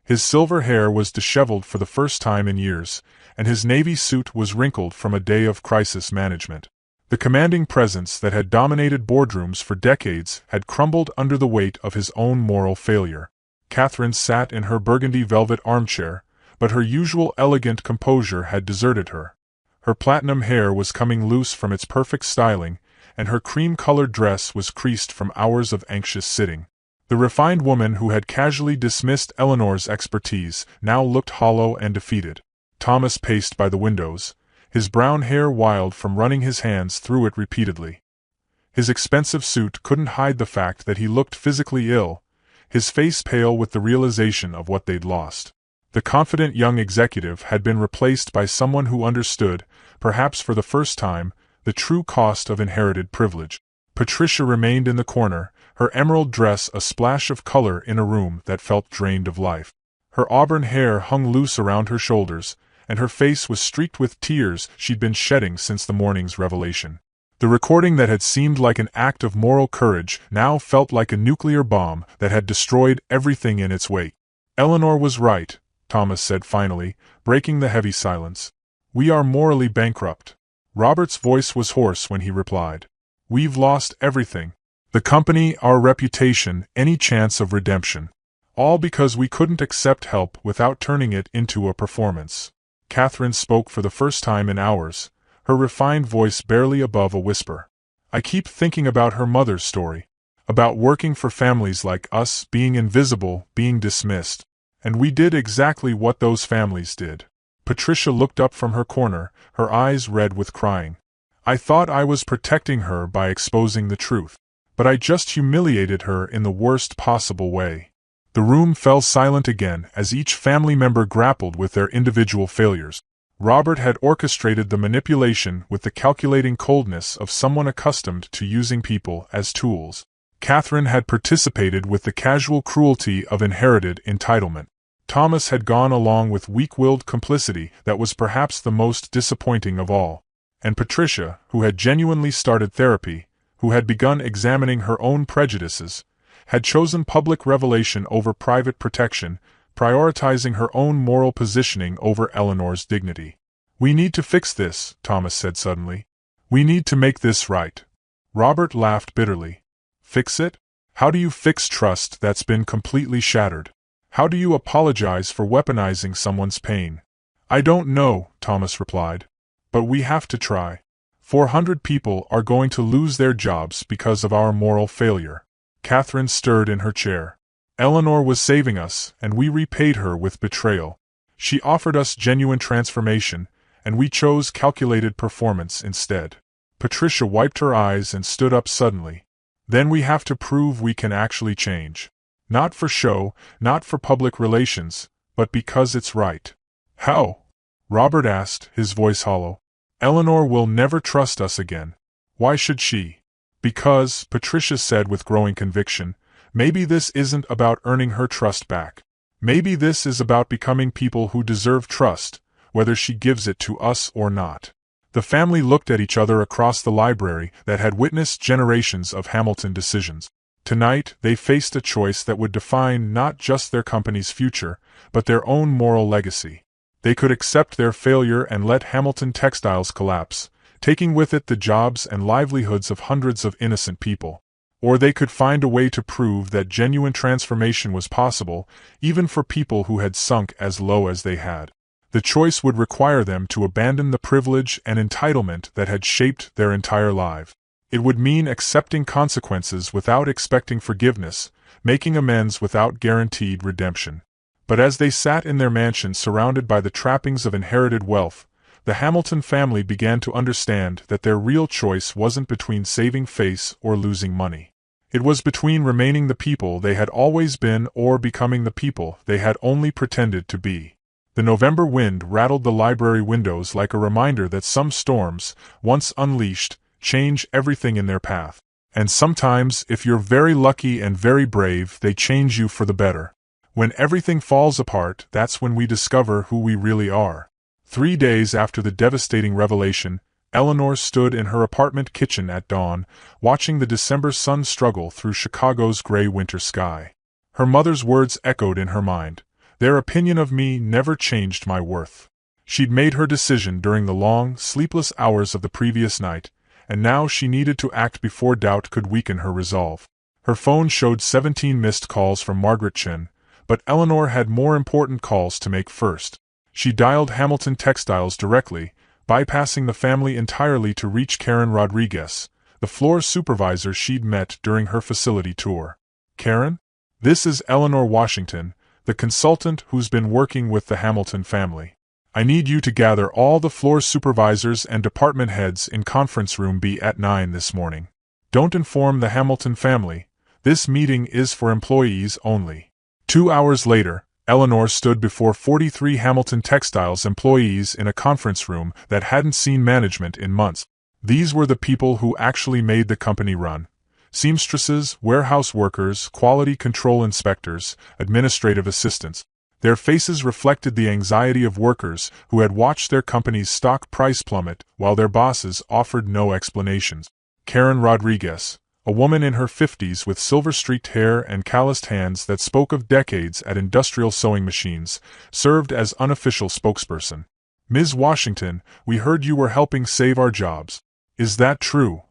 His silver hair was disheveled for the first time in years, and his navy suit was wrinkled from a day of crisis management. The commanding presence that had dominated boardrooms for decades had crumbled under the weight of his own moral failure. Catherine sat in her burgundy velvet armchair, but her usual elegant composure had deserted her. Her platinum hair was coming loose from its perfect styling, and her cream-colored dress was creased from hours of anxious sitting. The refined woman who had casually dismissed Eleanor's expertise now looked hollow and defeated. Thomas paced by the windows, his brown hair wild from running his hands through it repeatedly. His expensive suit couldn't hide the fact that he looked physically ill, his face pale with the realization of what they'd lost. The confident young executive had been replaced by someone who understood, perhaps for the first time, the true cost of inherited privilege. Patricia remained in the corner, her emerald dress a splash of color in a room that felt drained of life. Her auburn hair hung loose around her shoulders, and her face was streaked with tears she'd been shedding since the morning's revelation. The recording that had seemed like an act of moral courage now felt like a nuclear bomb that had destroyed everything in its wake. "Eleanor was right," Thomas said finally, breaking the heavy silence. "We are morally bankrupt." Robert's voice was hoarse when he replied. "We've lost everything. The company, our reputation, any chance of redemption. All because we couldn't accept help without turning it into a performance." Catherine spoke for the first time in hours, her refined voice barely above a whisper. "I keep thinking about her mother's story. About working for families like us, being invisible, being dismissed. And we did exactly what those families did." Patricia looked up from her corner, her eyes red with crying. "I thought I was protecting her by exposing the truth. But I just humiliated her in the worst possible way." The room fell silent again as each family member grappled with their individual failures. Robert had orchestrated the manipulation with the calculating coldness of someone accustomed to using people as tools. Catherine had participated with the casual cruelty of inherited entitlement. Thomas had gone along with weak-willed complicity that was perhaps the most disappointing of all. And Patricia, who had genuinely started therapy, who had begun examining her own prejudices, had chosen public revelation over private protection, prioritizing her own moral positioning over Eleanor's dignity. "We need to fix this," Thomas said suddenly. "We need to make this right." Robert laughed bitterly. "Fix it? How do you fix trust that's been completely shattered? How do you apologize for weaponizing someone's pain?" "I don't know," Thomas replied. "But we have to try. 400 people are going to lose their jobs because of our moral failure." Catherine stirred in her chair. "Eleanor was saving us, and we repaid her with betrayal. She offered us genuine transformation, and we chose calculated performance instead." Patricia wiped her eyes and stood up suddenly. "Then we have to prove we can actually change. Not for show, not for public relations, but because it's right." "How?" Robert asked, his voice hollow. "Eleanor will never trust us again. Why should she?" "Because," Patricia said with growing conviction, "maybe this isn't about earning her trust back. Maybe this is about becoming people who deserve trust, whether she gives it to us or not." The family looked at each other across the library that had witnessed generations of Hamilton decisions. Tonight, they faced a choice that would define not just their company's future, but their own moral legacy. They could accept their failure and let Hamilton Textiles collapse, taking with it the jobs and livelihoods of hundreds of innocent people. Or they could find a way to prove that genuine transformation was possible, even for people who had sunk as low as they had. The choice would require them to abandon the privilege and entitlement that had shaped their entire life. It would mean accepting consequences without expecting forgiveness, making amends without guaranteed redemption. But as they sat in their mansion surrounded by the trappings of inherited wealth, the Hamilton family began to understand that their real choice wasn't between saving face or losing money. It was between remaining the people they had always been or becoming the people they had only pretended to be. The November wind rattled the library windows like a reminder that some storms, once unleashed, change everything in their path. And sometimes, if you're very lucky and very brave, they change you for the better. When everything falls apart, that's when we discover who we really are. 3 days after the devastating revelation, Eleanor stood in her apartment kitchen at dawn, watching the December sun struggle through Chicago's gray winter sky. Her mother's words echoed in her mind. Their opinion of me never changed my worth. She'd made her decision during the long, sleepless hours of the previous night, and now she needed to act before doubt could weaken her resolve. Her phone showed 17 missed calls from Margaret Chen, but Eleanor had more important calls to make first. She dialed Hamilton Textiles directly, bypassing the family entirely to reach Karen Rodriguez, the floor supervisor she'd met during her facility tour. "Karen? This is Eleanor Washington, the consultant who's been working with the Hamilton family. I need you to gather all the floor supervisors and department heads in conference room B at 9 this morning. Don't inform the Hamilton family. This meeting is for employees only." 2 hours later, Eleanor stood before 43 Hamilton Textiles employees in a conference room that hadn't seen management in months. These were the people who actually made the company run. Seamstresses, warehouse workers, quality control inspectors, administrative assistants. Their faces reflected the anxiety of workers who had watched their company's stock price plummet while their bosses offered no explanations. Karen Rodriguez, a woman in her 50s with silver-streaked hair and calloused hands that spoke of decades at industrial sewing machines, served as unofficial spokesperson. "Ms. Washington, we heard you were helping save our jobs. Is that true?"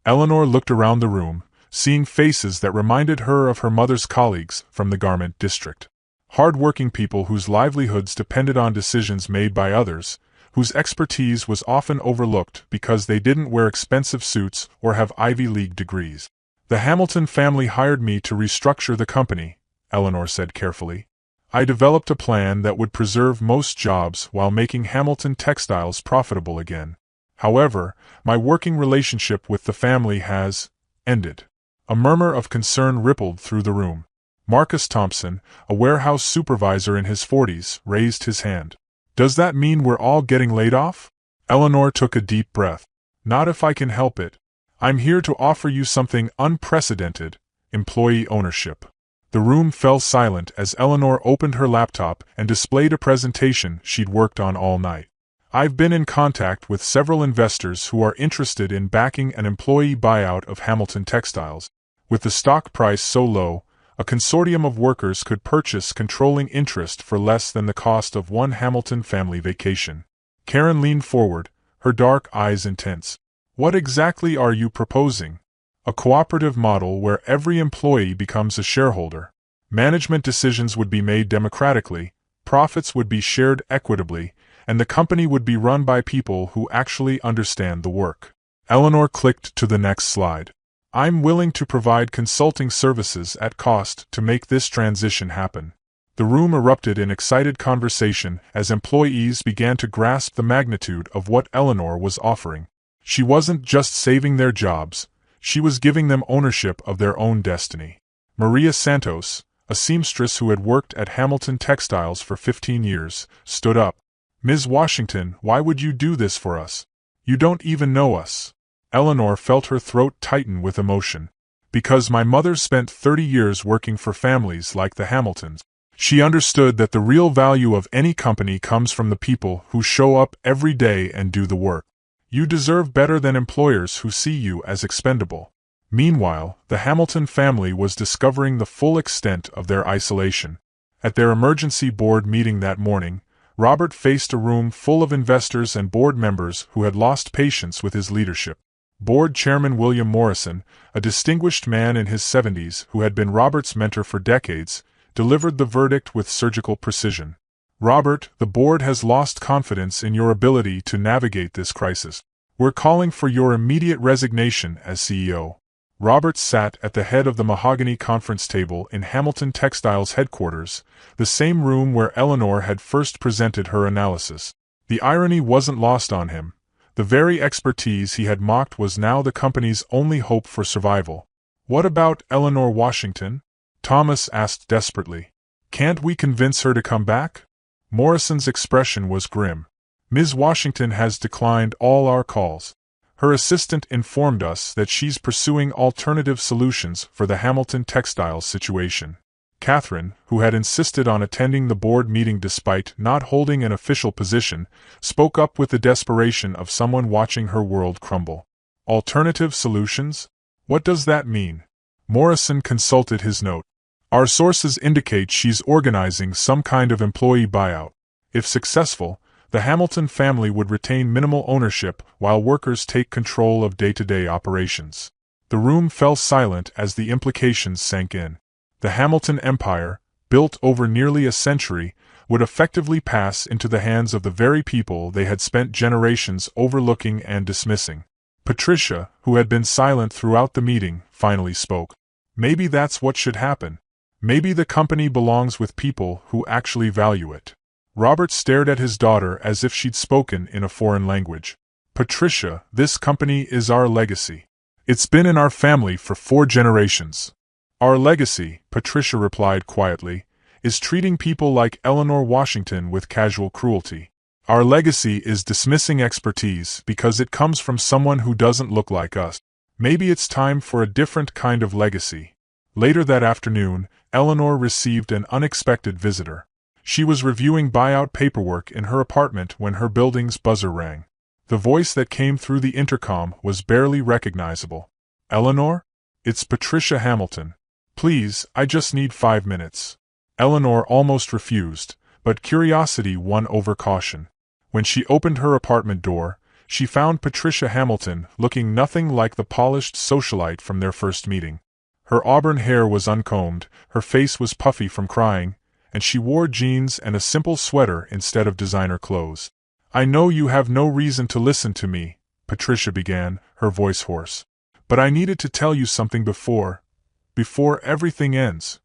Eleanor looked around the room, seeing faces that reminded her of her mother's colleagues from the garment district. Hard-working people whose livelihoods depended on decisions made by others, whose expertise was often overlooked because they didn't wear expensive suits or have Ivy League degrees. "The Hamilton family hired me to restructure the company," Eleanor said carefully. "I developed a plan that would preserve most jobs while making Hamilton Textiles profitable again. However, my working relationship with the family has ended." A murmur of concern rippled through the room. Marcus Thompson, a warehouse supervisor in his 40s, raised his hand. "Does that mean we're all getting laid off?" Eleanor took a deep breath. "Not if I can help it. I'm here to offer you something unprecedented: employee ownership." The room fell silent as Eleanor opened her laptop and displayed a presentation she'd worked on all night. "I've been in contact with several investors who are interested in backing an employee buyout of Hamilton Textiles. With the stock price so low, a consortium of workers could purchase controlling interest for less than the cost of one Hamilton family vacation." Karen leaned forward, her dark eyes intense. "What exactly are you proposing?" "A cooperative model where every employee becomes a shareholder. Management decisions would be made democratically, profits would be shared equitably, and the company would be run by people who actually understand the work." Eleanor clicked to the next slide. "I'm willing to provide consulting services at cost to make this transition happen." The room erupted in excited conversation as employees began to grasp the magnitude of what Eleanor was offering. She wasn't just saving their jobs, she was giving them ownership of their own destiny. Maria Santos, a seamstress who had worked at Hamilton Textiles for 15 years, stood up. "Ms. Washington, why would you do this for us? You don't even know us." Eleanor felt her throat tighten with emotion. "Because my mother spent 30 years working for families like the Hamiltons. She understood that the real value of any company comes from the people who show up every day and do the work. You deserve better than employers who see you as expendable." Meanwhile, the Hamilton family was discovering the full extent of their isolation. At their emergency board meeting that morning, Robert faced a room full of investors and board members who had lost patience with his leadership. Board Chairman William Morrison, a distinguished man in his 70s who had been Robert's mentor for decades, delivered the verdict with surgical precision. "Robert, the board has lost confidence in your ability to navigate this crisis. We're calling for your immediate resignation as CEO." Robert sat at the head of the mahogany conference table in Hamilton Textiles headquarters, the same room where Eleanor had first presented her analysis. The irony wasn't lost on him. The very expertise he had mocked was now the company's only hope for survival. "What about Eleanor Washington?" Thomas asked desperately. "Can't we convince her to come back?" Morrison's expression was grim. "Ms. Washington has declined all our calls. Her assistant informed us that she's pursuing alternative solutions for the Hamilton Textiles situation." Catherine, who had insisted on attending the board meeting despite not holding an official position, spoke up with the desperation of someone watching her world crumble. "Alternative solutions? What does that mean?" Morrison consulted his note. "Our sources indicate she's organizing some kind of employee buyout. If successful, the Hamilton family would retain minimal ownership while workers take control of day-to-day operations." The room fell silent as the implications sank in. The Hamilton Empire, built over nearly a century, would effectively pass into the hands of the very people they had spent generations overlooking and dismissing. Patricia, who had been silent throughout the meeting, finally spoke. "Maybe that's what should happen. Maybe the company belongs with people who actually value it." Robert stared at his daughter as if she'd spoken in a foreign language. "Patricia, this company is our legacy. It's been in our family for 4 generations. Our legacy," Patricia replied quietly, "is treating people like Eleanor Washington with casual cruelty. Our legacy is dismissing expertise because it comes from someone who doesn't look like us. Maybe it's time for a different kind of legacy." Later that afternoon, Eleanor received an unexpected visitor. She was reviewing buyout paperwork in her apartment when her building's buzzer rang. The voice that came through the intercom was barely recognizable. "Eleanor? It's Patricia Hamilton. Please, I just need 5 minutes." Eleanor almost refused, but curiosity won over caution. When she opened her apartment door, she found Patricia Hamilton looking nothing like the polished socialite from their first meeting. Her auburn hair was uncombed, her face was puffy from crying, and she wore jeans and a simple sweater instead of designer clothes. "I know you have no reason to listen to me," Patricia began, her voice hoarse. "But I needed to tell you something before everything ends."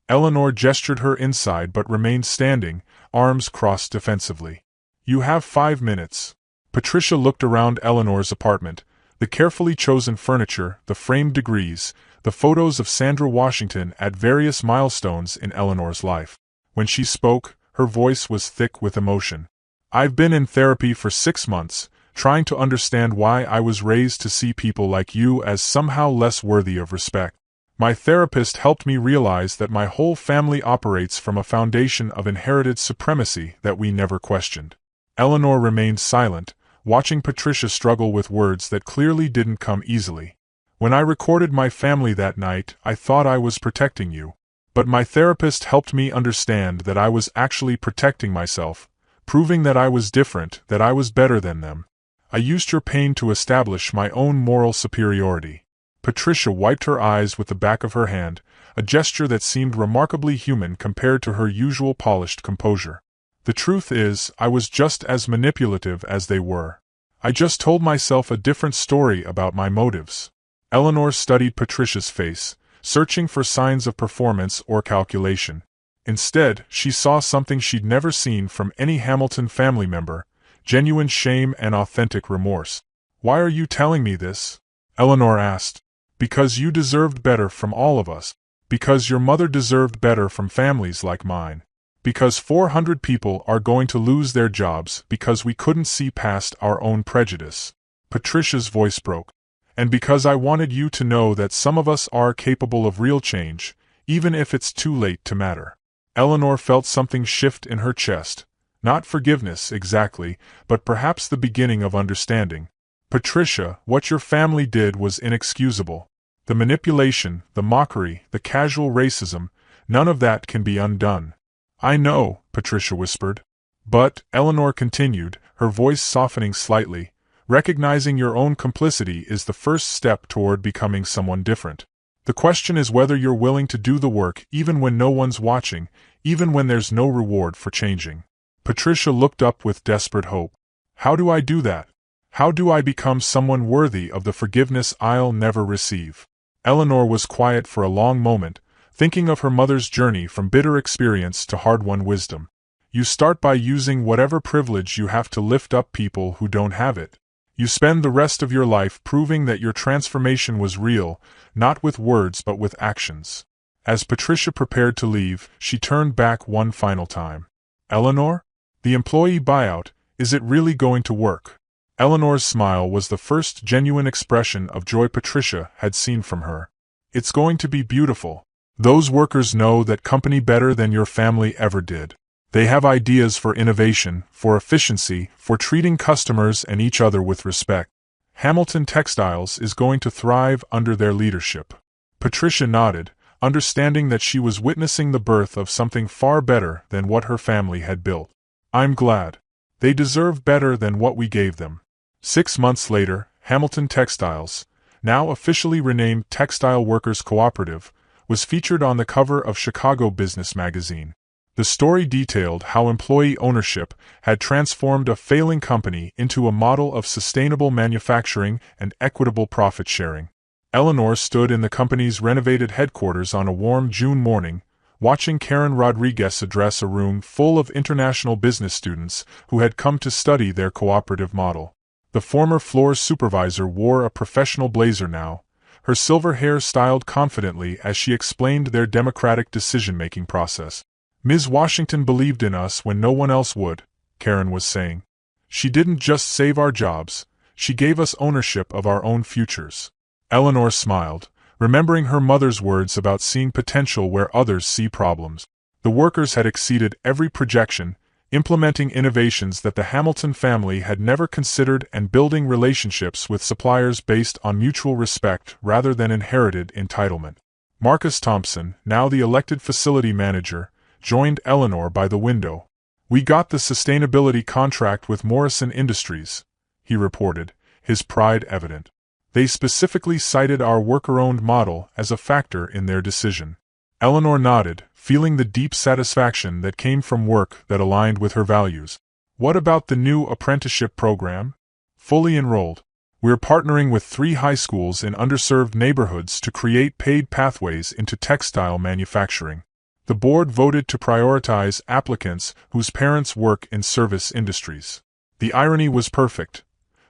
Eleanor gestured her inside but remained standing, arms crossed defensively. "You have 5 minutes." Patricia looked around Eleanor's apartment, the carefully chosen furniture, the framed degrees, the photos of Sandra Washington at various milestones in Eleanor's life. When she spoke, her voice was thick with emotion. "I've been in therapy for 6 months, trying to understand why I was raised to see people like you as somehow less worthy of respect. My therapist helped me realize that my whole family operates from a foundation of inherited supremacy that we never questioned." Eleanor remained silent, watching Patricia struggle with words that clearly didn't come easily. "When I recorded my family that night, I thought I was protecting you. But my therapist helped me understand that I was actually protecting myself, proving that I was different, that I was better than them. I used your pain to establish my own moral superiority." Patricia wiped her eyes with the back of her hand, a gesture that seemed remarkably human compared to her usual polished composure. "The truth is, I was just as manipulative as they were. I just told myself a different story about my motives." Eleanor studied Patricia's face, searching for signs of performance or calculation. Instead, she saw something she'd never seen from any Hamilton family member: genuine shame and authentic remorse. "Why are you telling me this?" Eleanor asked. "Because you deserved better from all of us. Because your mother deserved better from families like mine. Because 400 people are going to lose their jobs because we couldn't see past our own prejudice." Patricia's voice broke. "And because I wanted you to know that some of us are capable of real change, even if it's too late to matter." Eleanor felt something shift in her chest. Not forgiveness, exactly, but perhaps the beginning of understanding. "Patricia, what your family did was inexcusable. The manipulation, the mockery, the casual racism, none of that can be undone." "I know," Patricia whispered. "But," Eleanor continued, her voice softening slightly, "recognizing your own complicity is the first step toward becoming someone different. The question is whether you're willing to do the work even when no one's watching, even when there's no reward for changing." Patricia looked up with desperate hope. "How do I do that? How do I become someone worthy of the forgiveness I'll never receive?" Eleanor was quiet for a long moment, thinking of her mother's journey from bitter experience to hard-won wisdom. You start by using whatever privilege you have to lift up people who don't have it. You spend the rest of your life proving that your transformation was real, not with words but with actions. As Patricia prepared to leave, she turned back one final time. Eleanor? The employee buyout, is it really going to work? Eleanor's smile was the first genuine expression of joy Patricia had seen from her. It's going to be beautiful. Those workers know that company better than your family ever did. They have ideas for innovation, for efficiency, for treating customers and each other with respect. Hamilton Textiles is going to thrive under their leadership. Patricia nodded, understanding that she was witnessing the birth of something far better than what her family had built. I'm glad. They deserve better than what we gave them. 6 months later, Hamilton Textiles, now officially renamed Textile Workers Cooperative, was featured on the cover of Chicago Business Magazine. The story detailed how employee ownership had transformed a failing company into a model of sustainable manufacturing and equitable profit sharing. Eleanor stood in the company's renovated headquarters on a warm June morning, watching Karen Rodriguez address a room full of international business students who had come to study their cooperative model. The former floor supervisor wore a professional blazer now, her silver hair styled confidently as she explained their democratic decision-making process. Ms. Washington believed in us when no one else would, Karen was saying. She didn't just save our jobs, she gave us ownership of our own futures. Eleanor smiled, remembering her mother's words about seeing potential where others see problems. The workers had exceeded every projection, implementing innovations that the Hamilton family had never considered and building relationships with suppliers based on mutual respect rather than inherited entitlement. Marcus Thompson, now the elected facility manager, joined Eleanor by the window. We got the sustainability contract with Morrison Industries, he reported, his pride evident. They specifically cited our worker-owned model as a factor in their decision. Eleanor nodded, feeling the deep satisfaction that came from work that aligned with her values. What about the new apprenticeship program? Fully enrolled. We're partnering with 3 high schools in underserved neighborhoods to create paid pathways into textile manufacturing. The board voted to prioritize applicants whose parents work in service industries. The irony was perfect.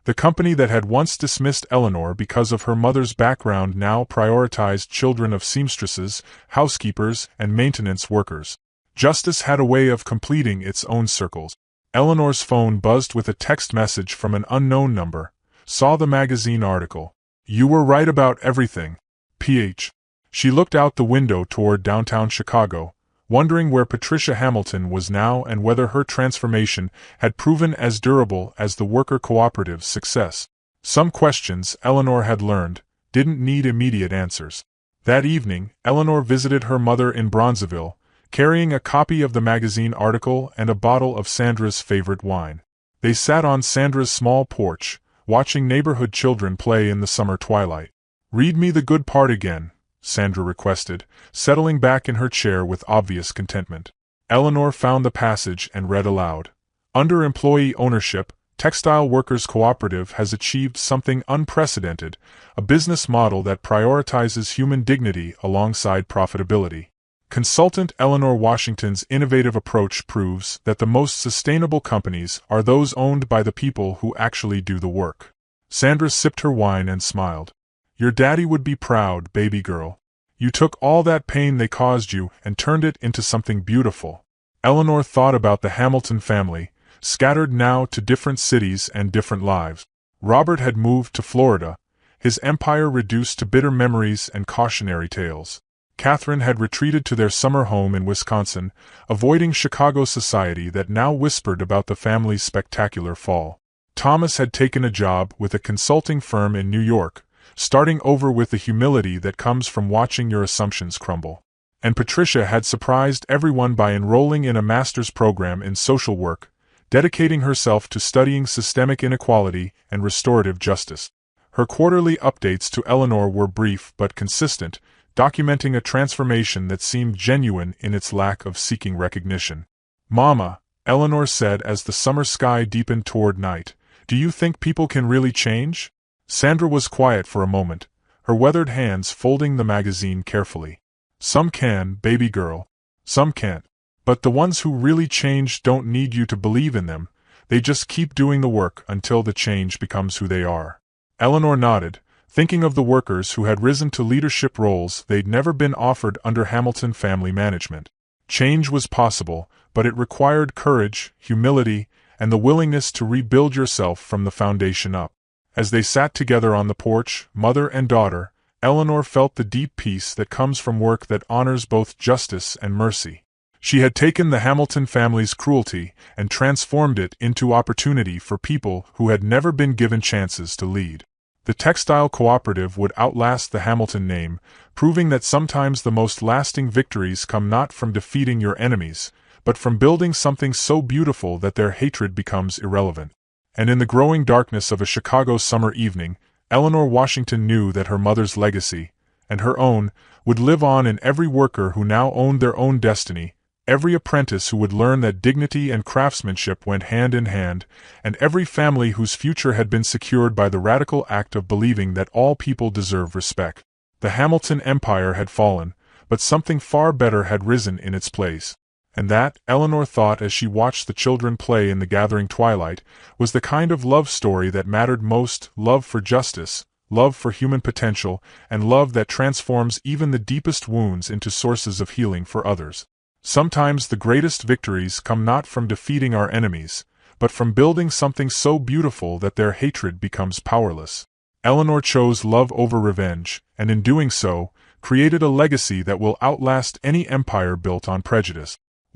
The company that had once dismissed Eleanor because of her mother's background now prioritized children of seamstresses, housekeepers, and maintenance workers. Justice had a way of completing its own circles. Eleanor's phone buzzed with a text message from an unknown number. Saw the magazine article. You were right about everything. PH. She looked out the window toward downtown Chicago, wondering where Patricia Hamilton was now and whether her transformation had proven as durable as the worker cooperative's success. Some questions, Eleanor had learned, didn't need immediate answers. That evening, Eleanor visited her mother in Bronzeville, carrying a copy of the magazine article and a bottle of Sandra's favorite wine. They sat on Sandra's small porch, watching neighborhood children play in the summer twilight. Read me the good part again, Sandra requested, settling back in her chair with obvious contentment. Eleanor found the passage and read aloud. Under employee ownership, Textile Workers Cooperative has achieved something unprecedented, a business model that prioritizes human dignity alongside profitability. Consultant Eleanor Washington's innovative approach proves that the most sustainable companies are those owned by the people who actually do the work. Sandra sipped her wine and smiled. Your daddy would be proud, baby girl. You took all that pain they caused you and turned it into something beautiful. Eleanor thought about the Hamilton family, scattered now to different cities and different lives. Robert had moved to Florida, his empire reduced to bitter memories and cautionary tales. Catherine had retreated to their summer home in Wisconsin, avoiding Chicago society that now whispered about the family's spectacular fall. Thomas had taken a job with a consulting firm in New York, starting over with the humility that comes from watching your assumptions crumble. And Patricia had surprised everyone by enrolling in a master's program in social work, dedicating herself to studying systemic inequality and restorative justice. Her quarterly updates to Eleanor were brief but consistent, documenting a transformation that seemed genuine in its lack of seeking recognition. Mama, Eleanor said as the summer sky deepened toward night, do you think people can really change? Sandra was quiet for a moment, her weathered hands folding the magazine carefully. Some can, baby girl. Some can't. But the ones who really change don't need you to believe in them, they just keep doing the work until the change becomes who they are. Eleanor nodded, thinking of the workers who had risen to leadership roles they'd never been offered under Hamilton family management. Change was possible, but it required courage, humility, and the willingness to rebuild yourself from the foundation up. As they sat together on the porch, mother and daughter, Eleanor felt the deep peace that comes from work that honors both justice and mercy. She had taken the Hamilton family's cruelty and transformed it into opportunity for people who had never been given chances to lead. The textile cooperative would outlast the Hamilton name, proving that sometimes the most lasting victories come not from defeating your enemies, but from building something so beautiful that their hatred becomes irrelevant. And in the growing darkness of a Chicago summer evening, Eleanor Washington knew that her mother's legacy, and her own, would live on in every worker who now owned their own destiny, every apprentice who would learn that dignity and craftsmanship went hand in hand, and every family whose future had been secured by the radical act of believing that all people deserve respect. The Hamilton Empire had fallen, but something far better had risen in its place. And that, Eleanor thought as she watched the children play in the gathering twilight, was the kind of love story that mattered most: love for justice, love for human potential, and love that transforms even the deepest wounds into sources of healing for others. Sometimes the greatest victories come not from defeating our enemies, but from building something so beautiful that their hatred becomes powerless. Eleanor chose love over revenge, and in doing so, created a legacy that will outlast any empire built on prejudice.